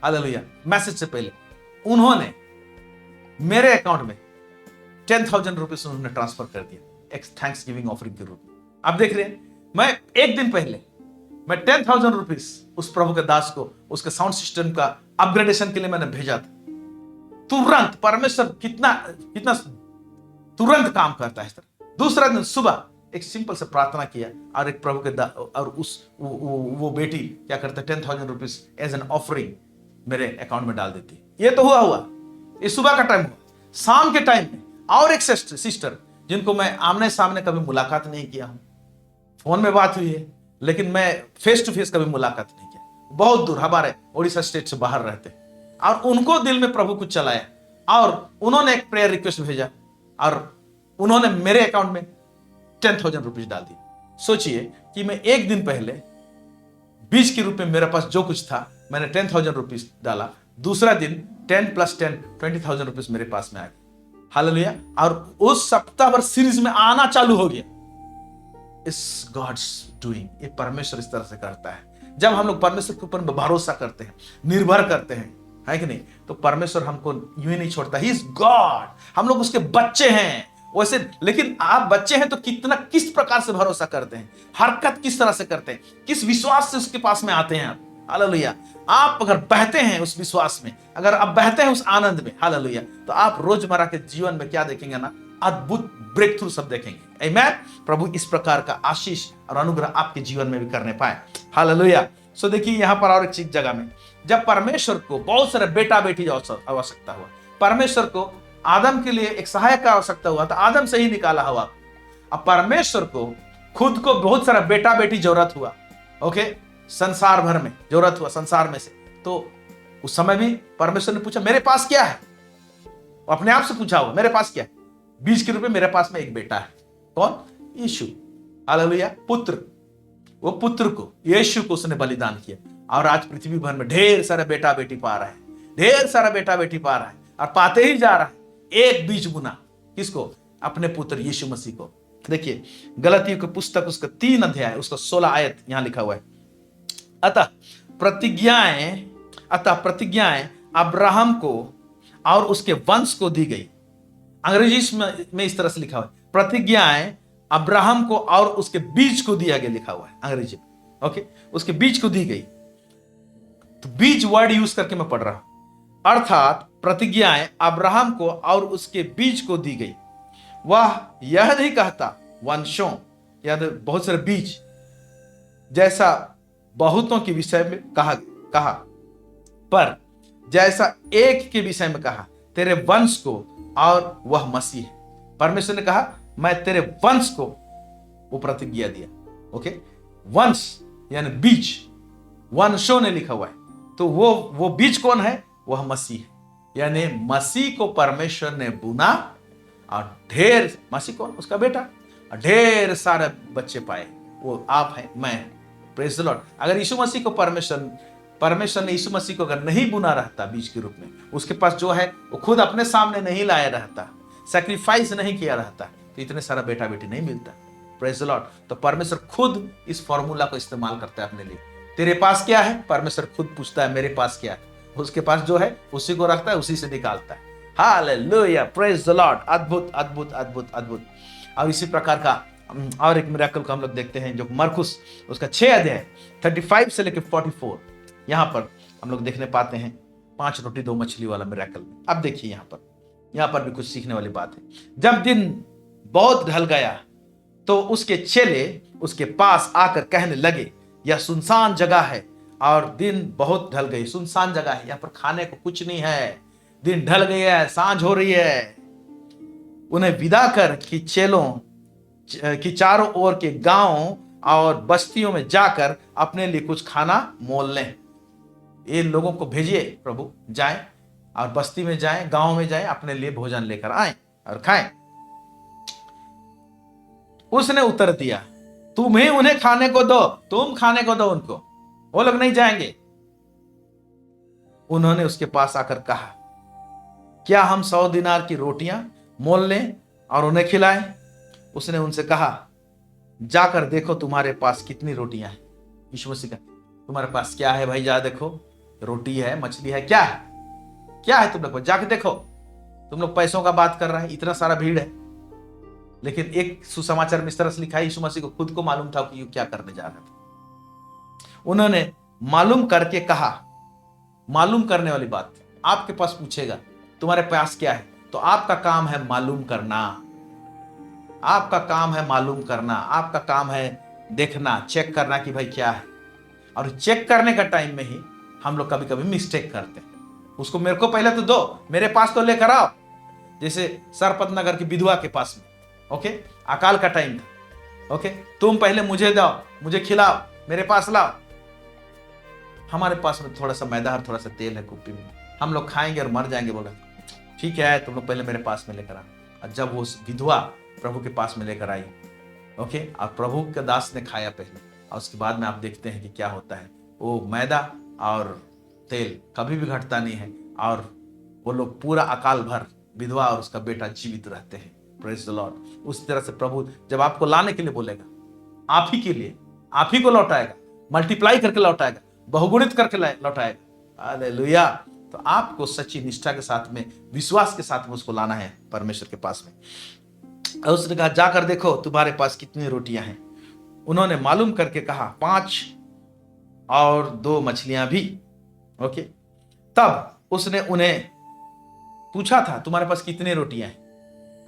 हालेलुया, मैसेज से पहले उन्होंने मेरे अकाउंट में 10,000 रुपीज उन्होंने ट्रांसफर कर दिया एक थैंक्स गिविंग ऑफरिंग के रूप में। आप देख रहे हैं, मैं एक दिन पहले मैं 10,000 रुपीज उस प्रभु के दास को उसके साउंड सिस्टम का अपग्रेडेशन के लिए मैंने भेजा था। तुरंत परमेश्वर कितना तुरंत काम करता है। दूसरा दिन सुबह एक सिंपल से प्रार्थना किया और एक प्रभु के और वो बेटी क्या करता है 10,000 रुपीज एज एन ऑफरिंग मेरे अकाउंट में डाल देती। ये तो हुआ ये सुबह का टाइम हुआ। शाम के टाइम में और एक सिस्टर जिनको मैं आमने सामने कभी मुलाकात नहीं किया हूं, फोन में बात हुई है लेकिन मैं फेस टू फेस कभी मुलाकात नहीं किया, बहुत दूर हमारे उड़ीसा स्टेट से बाहर रहते, और उनको दिल में प्रभु कुछ चलाया और उन्होंने एक प्रेयर रिक्वेस्ट भेजा और उन्होंने मेरे अकाउंट में 10,000 रुपीज डाल दी। सोचिए कि मैं एक दिन पहले बीज के रूप में मेरे पास जो कुछ था मैंने 10,000 रुपीज डाला, दूसरा दिन 10 + 10 20,000 रुपीज मेरे पास में आ गए। हालेलुया। और उस सप्ताह भर सीरीज में आना चालू हो गया। It's God's doing. ये परमेश्वर इस तरह से करता है। जब हम लोग परमेश्वर के ऊपर भरोसा करते हैं, निर्भर करते हैं, है कि नहीं, तो परमेश्वर हमको यूं ही नहीं छोड़ता। He is God. हम लोग उसके बच्चे हैं वैसे, लेकिन आप बच्चे हैं तो किस प्रकार से भरोसा करते हैं, हरकत किस तरह से करते हैं, किस विश्वास से उसके पास में आते हैं आप। हालेलुया। आप अगर बहते हैं उस विश्वास में, अगर आप बहते हैं उस आनंद में, हालेलुया, तो आप रोजमर्रा के जीवन में क्या देखेंगे ना, अद्भुत ब्रेक थ्रू सब देखेंगे। आमीन। प्रभु इस प्रकार का आशीष और अनुग्रह आपके जीवन में भी करने पाए। हालेलुया। सो देखिए यहाँ पर और एक चीज जगह में, जब परमेश्वर को बहुत सारे बेटा बेटी आवश्यकता हुआ, परमेश्वर को आदम के लिए एक सहायक का आवश्यकता हुआ, तो आदम से ही निकाला हवा। अब परमेश्वर को खुद को बहुत सारा बेटा बेटी जरूरत हुआ। ओके, संसार भर में जरूरत हुआ, संसार में से। तो उस समय भी परमेश्वर ने पूछा मेरे पास क्या है, अपने आप से पूछा हुआ मेरे पास क्या है। बीज के रूप में मेरे पास में एक बेटा है। कौन? यीशु। हालेलुया। पुत्र। वो पुत्र को, यीशु को उसने बलिदान किया और आज पृथ्वी भर में ढेर सारा बेटा बेटी पा रहा है, ढेर सारा बेटा बेटी पा रहा है और पाते ही जा रहा है। एक बीज बुना, किसको? अपने पुत्र यीशु मसीह को। देखिए गलतियों की पुस्तक उसका 3 अध्याय उसका 16 आयत यहां लिखा हुआ है। अतः प्रतिज्ञाएं अब्राहम को और उसके वंश को दी गई। अंग्रेजी में इस तरह से लिखा हुआ है, प्रतिज्ञाएं अब्राहम को और उसके बीज को दिया गया, लिखा हुआ है अंग्रेजी में। ओके, उसके बीज को दी गई। तो बीज वर्ड यूज करके मैं पढ़ रहा हूं। अर्थात प्रतिज्ञाएं अब्राहम को और उसके बीज को दी गई। वह यह नहीं कहता वंशों, याद बहुत सारे बीज, जैसा बहुतों के विषय में कहा, पर जैसा एक के विषय में कहा, तेरे वंश को, और वह मसीह है। परमेश्वर ने कहा मैं तेरे वंश को वो प्रतिज्ञा दिया। ओके, वंश यानी बीज, वंशों ने लिखा हुआ है, तो वो बीज कौन है? वह मसीह है। यानी मसीह को परमेश्वर ने बुना और ढेर, मसीह कौन? उसका बेटा, और ढेर सारे बच्चे पाए। वो आप हैं, मैं। Praise the Lord. अगर यीशु मसीह को परमेश्वर ने यीशु मसीह को अगर नहीं बुना रहता बीज के रूप में, उसके पास जो है वो खुद अपने सामने नहीं लाया रहता, सैक्रिफाइस नहीं किया रहता, तो इतने सारा बेटा बेटी नहीं मिलता। Praise the Lord. तो परमेश्वर खुद इस फॉर्मूला को इस्तेमाल करता है अपने लिए। तेरे पास क्या है? परमेश्वर खुद पूछता है मेरे पास क्या है। उसके पास जो है उसी को रखता है, उसी से निकालता है। Hallelujah, praise the Lord. अद्भुत अद्भुत अद्भुत अद्भुत। और इसी प्रकार का और एक मिरेकल को हम लोग देखते हैं, जो मरकुस उसका 6 अध्याय 35 से लेकर 44, यहां पर हम लोग देखने पाते हैं 5 रोटी 2 मछली वाला मिरेकल। अब देखिए यहां पर भी कुछ सीखने वाली बात है। जब दिन बहुत ढल गया तो उसके चेले उसके पास आकर कहने लगे, यह सुनसान जगह है और दिन बहुत ढल गई। सुनसान जगह है, यहां पर खाने को कुछ नहीं है, दिन ढल गया है, सांझ हो रही है। उन्हें विदा कर कि चेलों कि चारों ओर के गांवों और बस्तियों में जाकर अपने लिए कुछ खाना मोल लें। ये लोगों को भेजिए प्रभु, जाएं और बस्ती में जाएं, गांव में जाएं, अपने लिए भोजन लेकर आएं और खाएं। उसने उत्तर दिया, तुम ही उन्हें खाने को दो, तुम खाने को दो उनको, वो लोग नहीं जाएंगे। उन्होंने उसके पास आकर कहा, क्या हम 100 दिनार की रोटियां मोल लें और उन्हें खिलाएं? उसने उनसे कहा, जाकर देखो तुम्हारे पास कितनी रोटियां हैं। यीशु मसीह का, तुम्हारे पास क्या है भाई? जा देखो, रोटी है, मछली है, क्या है? क्या है तुम लोग? जाकर देखो। तुम लोग पैसों का बात कर रहे हैं, इतना सारा भीड़ है, लेकिन एक सुसमाचार में इस तरह से लिखा है, यीशु मसीह को खुद को मालूम था कि ये क्या करने जा रहा था। उन्होंने मालूम करके कहा, मालूम करने वाली बात, आपके पास पूछेगा तुम्हारे पास क्या है, तो आपका काम है मालूम करना। आपका काम है मालूम करना, आपका काम है देखना, चेक करना कि भाई क्या है। और चेक करने का टाइम में ही हम लोग कभी कभी मिस्टेक करते हैं। उसको मेरे को पहले तो दो, मेरे पास तो लेकर आओ। जैसे सरपत नगर की विधवा के पास में, ओके, अकाल का टाइम था, ओके, तुम पहले मुझे दो, मुझे खिलाओ, मेरे पास लाओ। हमारे पास में थोड़ा सा मैदा और थोड़ा सा तेल है कुप्पी में, हम लोग खाएंगे और मर जाएंगे। बोला ठीक है, तुम लोग पहले मेरे पास में लेकर आओ। और जब वो विधवा प्रभु के पास में लेकर आई, ओके, और प्रभु के दास ने खाया पहले, और उसके बाद में आप देखते हैं कि क्या होता है। वो मैदा और तेल कभी भी घटता नहीं है, और वो लोग पूरा अकाल भर, विधवा और उसका बेटा जीवित रहते हैं। Praise the Lord. उस तरह से प्रभु जब आपको लाने के लिए बोलेगा, आप ही के लिए, आप ही को लौटाएगा, मल्टीप्लाई करके लौटाएगा, बहुगुणित करके लौटाएगा। हालेलुया। तो आपको सच्ची निष्ठा के साथ में, विश्वास के साथ में उसको लाना है परमेश्वर के पास में। और उसने कहा, जाकर देखो तुम्हारे पास कितनी रोटियां हैं। उन्होंने मालूम करके कहा, 5 और 2 मछलियां भी। ओके, तब उसने उन्हें पूछा था, तुम्हारे पास कितनी रोटियां हैं?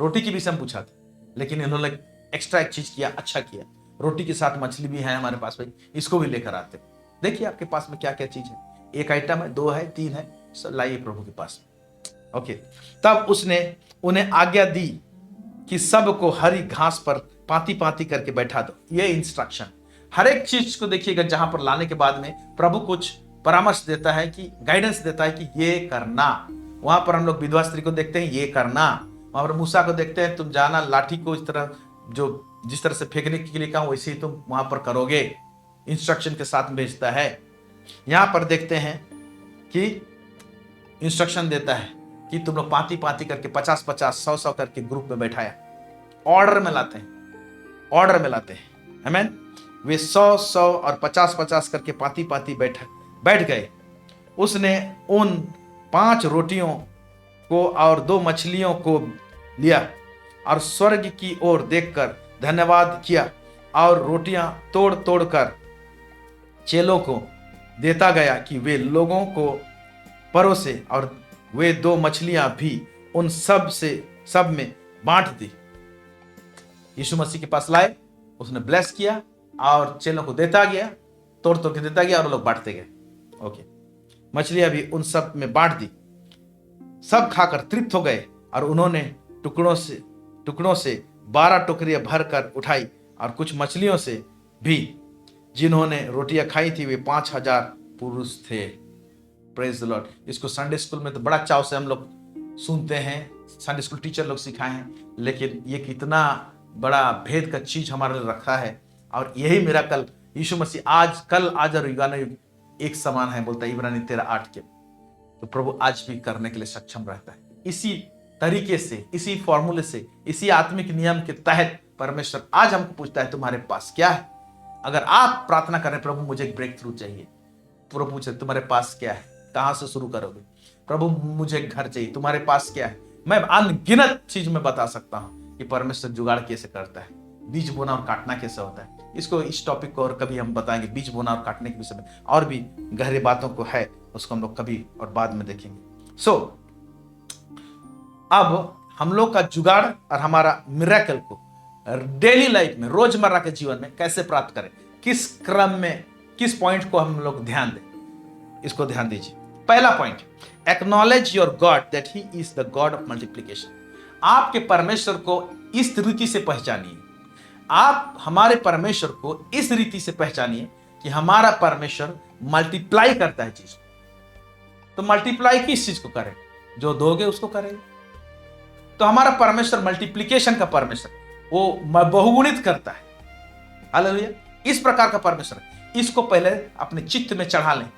रोटी की विषय में पूछा था, लेकिन इन्होंने एक्स्ट्रा एक चीज किया, अच्छा किया, रोटी के साथ मछली भी है हमारे पास, भाई इसको भी लेकर आते। देखिए आपके पास में क्या क्या चीज है, एक आइटम है, 2 है, 3 है, सब लाइए प्रभु के पास। ओके, तब उसने उन्हें आज्ञा दी कि सबको हरी घास पर पाती पाती करके बैठा दो। ये इंस्ट्रक्शन, हर एक चीज को देखिएगा जहां पर लाने के बाद में प्रभु कुछ परामर्श देता है, कि गाइडेंस देता है कि ये करना। वहां पर हम लोग विधवा स्त्री को देखते हैं, ये करना। वहां पर मूसा को देखते हैं, तुम जाना, लाठी को इस तरह, जो जिस तरह से फेंकने के लिए कहा वैसे ही तुम वहां पर करोगे। इंस्ट्रक्शन के साथ भेजता है। यहां पर देखते हैं कि इंस्ट्रक्शन देता है कि तुम लोग पाती पाती करके 50-50, 100-100 करके ग्रुप में बैठाया, ऑर्डर में लाते हैं, ऑर्डर में लाते हैं। आमीन। वे 100-100 और 50-50 करके पाती बैठ गए। उसने उन 5 रोटियों को और 2 मछलियों को लिया और स्वर्ग की ओर देखकर धन्यवाद किया और रोटियां तोड़ तोड़ कर चेलों को देता गया कि वे लोगों को परोसे, और वे 2 मछलियां भी उन सब में बांट दी। यीशु मसीह के पास लाए, उसने ब्लेस किया और चेलों को देता गया, तोड़ तोड़ के देता गया और लोग बांटते गए। ओके, मछलियां भी उन सब में बांट दी। सब खाकर तृप्त हो गए और उन्होंने टुकड़ों से 12 टोकरियां भर कर उठाई, और कुछ मछलियों से भी जिन्होंने रोटियां खाई थी वे 5000 पुरुष थे। Praise the Lord. इसको संडे स्कूल में तो बड़ा चाव से हम लोग सुनते हैं, संडे स्कूल टीचर लोग सिखाए हैं, लेकिन ये कितना बड़ा भेद का चीज हमारे लिए रखा है। और यही मिरेकल यीशु मसीह आज, कल, आज और युगानुयुग एक समान है, बोलता है इब्रानी 13:8 के। तो प्रभु आज भी करने के लिए सक्षम रहता है। इसी तरीके से, इसी फॉर्मूले से, इसी आत्मिक नियम के तहत परमेश्वर आज हमको पूछता है तुम्हारे पास क्या है। अगर आप प्रार्थना करें, प्रभु मुझे एक ब्रेक थ्रू चाहिए, प्रभु पूछे तुम्हारे पास क्या है, कहां से शुरू करोगे? प्रभु मुझे घर चाहिए, तुम्हारे पास क्या है? मैं अनगिनत चीज में बता सकता हूं कि परमेश्वर जुगाड़ कैसे करता है, बीज बोना और काटना कैसे होता है। इसको, इस टॉपिक को और कभी हम बताएंगे, बीज बोना और काटने के विषय में और भी गहरे बातों को है, उसको हम लोग कभी और बाद में देखेंगे। सो अब हम लोग का जुगाड़ और हमारा मिरेकल को डेली लाइफ में, रोजमर्रा के जीवन में कैसे प्राप्त करें, किस क्रम में, किस पॉइंट को हम लोग ध्यान दें, इसको ध्यान दीजिए। पहला point, acknowledge your God that he is the God of multiplication. आपके परमेश्वर को इस रीति से पहचानिए, आप हमारे परमेश्वर को इस रीति से पहचानिए कि हमारा परमेश्वर मल्टीप्लाई करता है चीज। तो मल्टीप्लाई किस चीज को करे? जो दोगे उसको करेगा। तो हमारा परमेश्वर मल्टीप्लिकेशन का परमेश्वर, वो बहुगुणित करता है। हालेलुया। इस प्रकार का परमेश्वर, इसको पहले अपने चित्त में चढ़ा लें।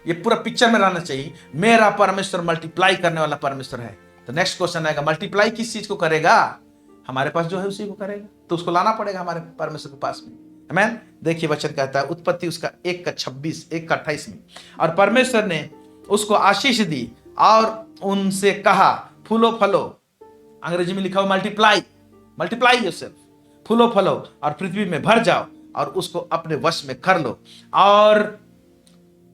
ये पूरा पिक्चर में रहना चाहिए, मेरा परमेश्वर मल्टीप्लाई करने वाला परमेश्वर है। तो नेक्स्ट क्वेश्चन आएगा, मल्टीप्लाई किस चीज को करेगा? हमारे पास जो है उसी को करेगा, तो उसको लाना पड़ेगा हमारे परमेश्वर के पास में। आमीन। देखिए वचन कहता है, उत्पत्ति उसका 1:26, 1:28 में, और परमेश्वर ने उसको आशीष दी और उनसे कहा, फूलो फलो, अंग्रेजी में लिखा हुआ मल्टीप्लाई योरसेल्फ, फूलो फलो और पृथ्वी में भर जाओ और उसको अपने वश में कर लो, और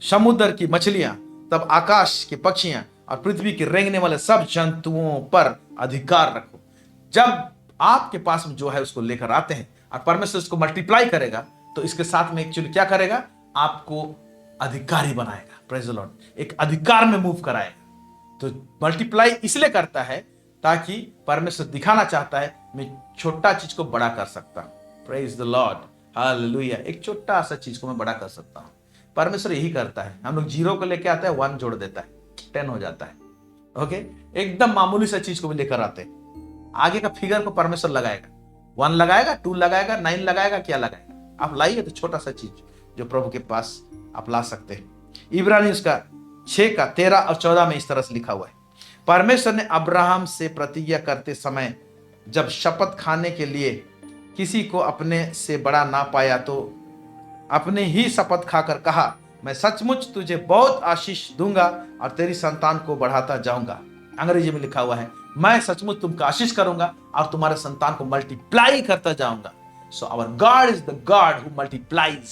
समुद्र की मछलियां, तब आकाश के पक्षियां और पृथ्वी के रेंगने वाले सब जंतुओं पर अधिकार रखो। जब आपके पास में जो है उसको लेकर आते हैं और परमेश्वर उसको मल्टीप्लाई करेगा, तो इसके साथ में एक्चुअली क्या करेगा? आपको अधिकारी बनाएगा। Praise the Lord. एक अधिकार में मूव कराएगा। तो मल्टीप्लाई इसलिए करता है ताकि परमेश्वर दिखाना चाहता है, मैं छोटा चीज को बड़ा कर सकता हूं। Praise the Lord, hallelujah. एक छोटा सा चीज को मैं बड़ा कर सकता हूं। परमेश्वर यही करता है। हम लोग 0 को लेके आते हैं, 1 जोड़ देता है, 10 हो जाता है। ओके, एकदम मामूली सा चीज को भी लेकर आते हैं, आगे का फिगर को परमेश्वर लगाएगा, 1 लगाएगा, 2 लगाएगा, 9 लगाएगा, क्या लगाएगा? आप लाइए तो छोटा सा चीज जो प्रभु के पास आप ला सकते हैं। इब्रानी उसका 6:13 और 14 में इस तरह से लिखा हुआ है, परमेश्वर ने अब्राहम से प्रतिज्ञा करते समय जब शपथ खाने के लिए किसी को अपने से बड़ा ना पाया, तो अपने ही शपथ खाकर कहा, मैं सचमुच तुझे बहुत आशीष दूंगा और तेरी संतान को बढ़ाता जाऊंगा। अंग्रेजी में लिखा हुआ है, मैं सचमुच तुमको आशीष करूंगा और तुम्हारे संतान को मल्टीप्लाई करता जाऊंगा। So our God is the God who multiplies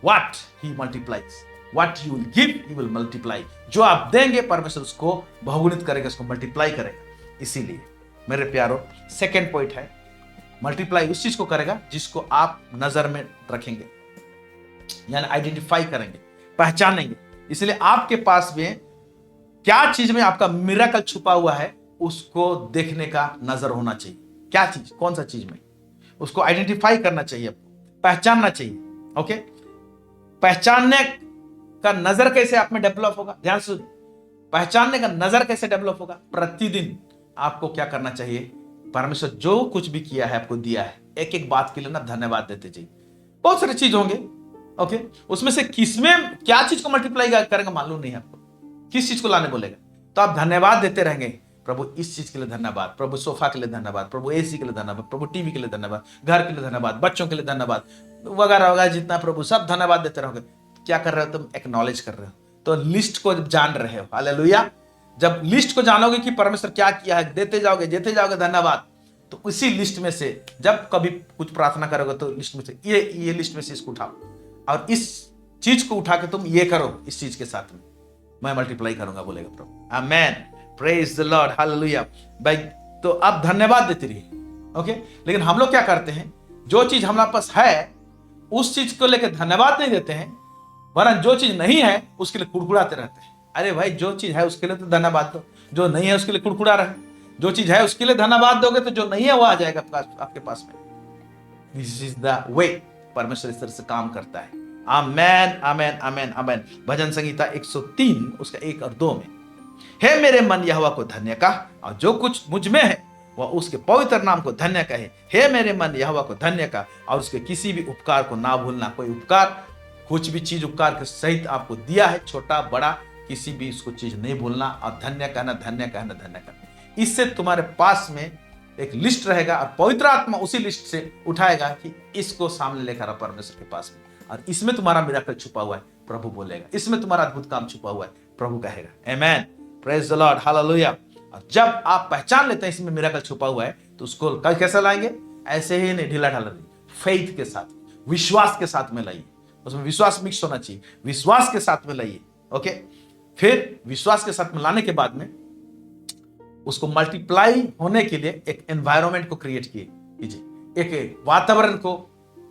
what he multiplies, what you will give he will multiply. जो आप देंगे परमेश्वर उसको बहुगुणित करेगा, उसको मल्टीप्लाई करेगा। इसीलिए मेरे प्यारों, सेकेंड पॉइंट है, मल्टीप्लाई उस चीज को करेगा जिसको आप नजर में रखेंगे, यानी आइडेंटिफाई करेंगे, पहचानेंगे। इसलिए आपके पास में क्या चीज में आपका मिरेकल छुपा हुआ है, उसको देखने का नजर होना चाहिए। क्या चीज, कौन सा चीज में, उसको आइडेंटिफाई करना चाहिए, पहचानना चाहिए। ओके, पहचानने का नजर कैसे आप में डेवलप होगा? ध्यान से, पहचानने का नजर कैसे डेवलप होगा? प्रतिदिन आपको क्या करना चाहिए? परमेश्वर जो कुछ भी किया है, आपको दिया है, एक एक बात के लिए ना धन्यवाद देते जाइए। बहुत सारी चीज होंगे, ओके, उसमें से किसमें क्या चीज को मल्टीप्लाई करेंगे मालूम नहीं है आपको, किस चीज को लाने बोलेगा, तो आप धन्यवाद देते रहेंगे। प्रभु इस चीज के लिए धन्यवाद, प्रभु सोफा के लिए धन्यवाद, प्रभु एसी के लिए धन्यवाद, प्रभु टीवी के लिए धन्यवाद, घर के लिए धन्यवाद, बच्चों के लिए धन्यवाद, वगैरह वगैरह, जितना प्रभु सब धन्यवाद देते रहोगे। क्या कर रहे हो तुम? एक्नॉलेज कर रहे हो, तो लिस्ट को जान रहे हो। हालेलुया। जब लिस्ट को जानोगे कि परमेश्वर क्या किया है, देते जाओगे धन्यवाद, तो उसी लिस्ट में से जब कभी कुछ प्रार्थना करोगे तो लिस्ट में से ये लिस्ट में से इसको उठाओ और इस चीज को उठा के तुम ये करो, इस चीज के साथ में मैं मल्टीप्लाई करूंगा, बोलेगा प्रभु। आमेन, प्रेज द लॉर्ड, हालेलुया। भाई तो आप धन्यवाद देते रहिए, ओके। लेकिन हम लोग क्या करते हैं, जो चीज हमारे पास है उस चीज को लेकर धन्यवाद नहीं देते हैं, वरन जो चीज नहीं है उसके लिए कुड़कुड़ाते रहते हैं। अरे भाई, जो चीज है उसके लिए तो धन्यवाद दो, जो नहीं है उसके लिए कुड़कुड़ा रहे। जो चीज है उसके लिए धन्यवाद दोगे तो जो नहीं है वो आ जाएगा आपके पास में। दिस इज द वे परमेश्वर इस तरह से काम करता है। आमेन, आमेन, आमेन, आमेन। भजन संगीता 103 उसका 1 और 2 में, हे मेरे मन यहोवा को धन्य कह और जो कुछ मुझ में है वह उसके पवित्र नाम को धन्य कहे। हे मेरे मन यहोवा को धन्य कह और उसके किसी भी उपकार को ना भूलना। कोई उपकार, कुछ भी चीज उपकार के सहित आपको दिया है, छोटा बड़ा, किसी भी उसको चीज नहीं भूलना और धन्य कहना, धन्य कहना, धन्य कहना। इससे तुम्हारे पास में एक लिस्ट रहेगा और पवित्र आत्मा उसी लिस्ट से उठाएगा कि इसको सामने लेकर आओ परमेश्वर के पास में, और इसमें तुम्हारा मिराकल छुपा हुआ है, प्रभु बोलेगा। इसमें तुम्हारा अद्भुत काम छुपा हुआ है, प्रभु कहेगा। आमेन, प्रेज द लॉर्ड, हालेलुया। और जब आप पहचान लेते हैं इसमें मिराकल छुपा हुआ है, तो उसको कल कैसे लाएंगे? ऐसे ही नहीं, ढीला ढाला नहीं, फेथ के साथ, विश्वास के साथ में लाइए। उसमें विश्वास मिक्स होना चाहिए, विश्वास के साथ में लाइए, ओके। फिर विश्वास के साथ में लाने के बाद में उसको मल्टीप्लाई होने के लिए एक एनवायरनमेंट को क्रिएट कीजिए, एक वातावरण को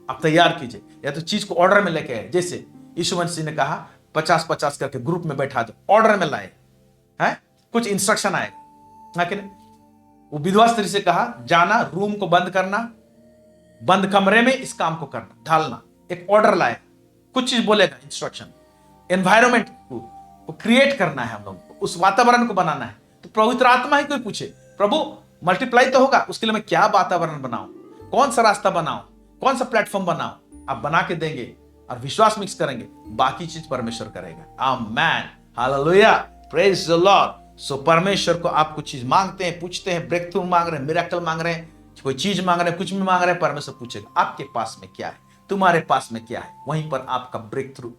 आप तैयार कीजिए, या तो चीज को ऑर्डर में लेके आए। जैसे यीशु मसीह ने कहा 50-50 करके ग्रुप में बैठा दो, ऑर्डर में लाए हैं, कुछ इंस्ट्रक्शन आएगा, है कि नहीं? वो विधवा स्त्री से कहा जाना, रूम को बंद करना, बंद कमरे में इस काम को करना, ढालना, एक ऑर्डर लाए, कुछ चीज बोलेगा, इंस्ट्रक्शन। एनवायरनमेंट को क्रिएट करना है हम लोगों को, उस वातावरण को बनाना है। तो पवित्र आत्मा ही कोई पूछे, प्रभु मल्टीप्लाई तो होगा, उसके लिए मैं क्या वातावरण बनाऊं, कौन सा रास्ता बनाऊं, कौन सा प्लेटफॉर्म बनाऊं, आप बना के देंगे और विश्वास मिक्स करेंगे, बाकी चीज परमेश्वर करेगा। आमेन, hallelujah, praise the Lord. So परमेश्वर को आप कुछ चीज मांगते हैं, पूछते हैं, ब्रेक थ्रू मांग रहे हैं, मिरेकल मांग रहे हैं, कोई चीज मांग रहे हैं, कुछ भी मांग रहे हैं, परमेश्वर पूछेगा आपके पास में क्या है, तुम्हारे पास में क्या है। वहीं पर आपका ब्रेक थ्रू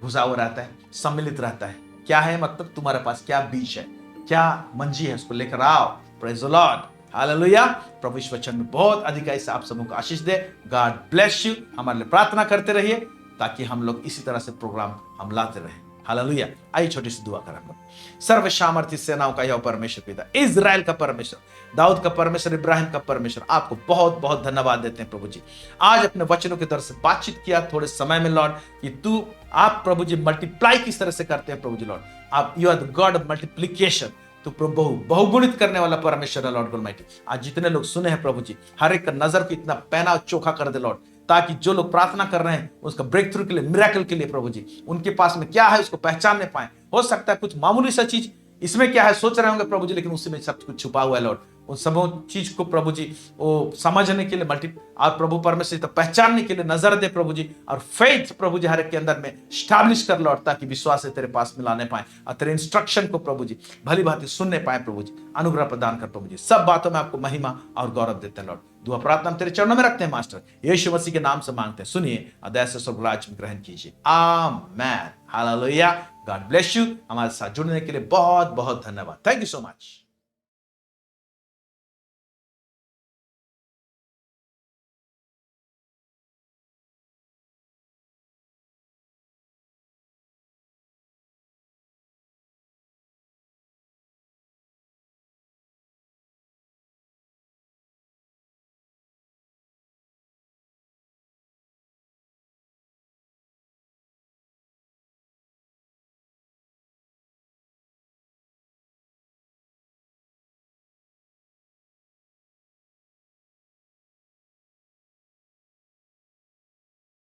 घुसा हुआ रहता है, सम्मिलित रहता है। क्या है मतलब, तुम्हारे पास क्या बीज है, क्या मंजी है, उसको लेकर आओ। Praise the Lord, hallelujah. प्रभु इस वचन में बहुत अधिकाई से आप सबों को आशीष दे। God bless you. हमारे लिए प्रार्थना करते रहिए ताकि हम लोग इसी तरह से प्रोग्राम हम लाते रहें। हालेलुया। आइए छोटी सी दुआ करें हम लोग। सर्व सामर्थ्य सेनाओं का यह परमेश्वर पिता, इजराइल का परमेश्वर, दाऊद का परमेश्वर, इब्राहिम का परमेश्वर, आपको बहुत बहुत धन्यवाद देते हैं प्रभु जी। आज अपने वचनों की तरफ से बातचीत किया थोड़े समय में लॉर्ड, कि आप प्रभु जी मल्टीप्लाई किस तरह से करते हैं प्रभु जी लॉर्ड। आप you are the God of multiplication, तो प्रभु बहुगुणित करने वाला परमेश्वर है लॉर्ड ऑलमाइटी। आज जितने लोग सुने हैं प्रभु जी, हर एक का नजर को इतना पैना और चोखा कर दे लॉर्ड, ताकि जो लोग प्रार्थना कर रहे हैं उसका ब्रेक थ्रू के लिए, मिरेकल के लिए प्रभु जी, उनके पास में क्या है उसको पहचानने पाए। हो सकता है कुछ मामूली सा चीज इसमें क्या है सोच रहे होंगे प्रभु जी, लेकिन उसमें सब कुछ छुपा हुआ है लॉर्ड। उन सब चीज को प्रभु जी वो समझने के लिए और प्रभु परमेश्वर तो पहचानने के लिए नजर दे प्रभु जी, और फेथ प्रभु जी हर एक के अंदर में स्टैब्लिश कर लॉर्ड, ताकि विश्वास से तेरे पास में लाने पाए और तेरे इंस्ट्रक्शन को प्रभु जी भली भांति सुनने पाए प्रभु जी। अनुग्रह प्रदान कर प्रभु जी। सब बातों में आपको महिमा और गौरव देते हैं लॉर्ड। दुआ प्रार्थना तेरे चरणों में रखते हैं मास्टर, यीशु मसीह के नाम से मांगते हैं, सुनिए और दया से स्वर्गराज में ग्रहण कीजिए। आमेन, हालेलुया। God bless you. हमारे साथ जुड़ने के लिए बहुत बहुत धन्यवाद। Thank you so much.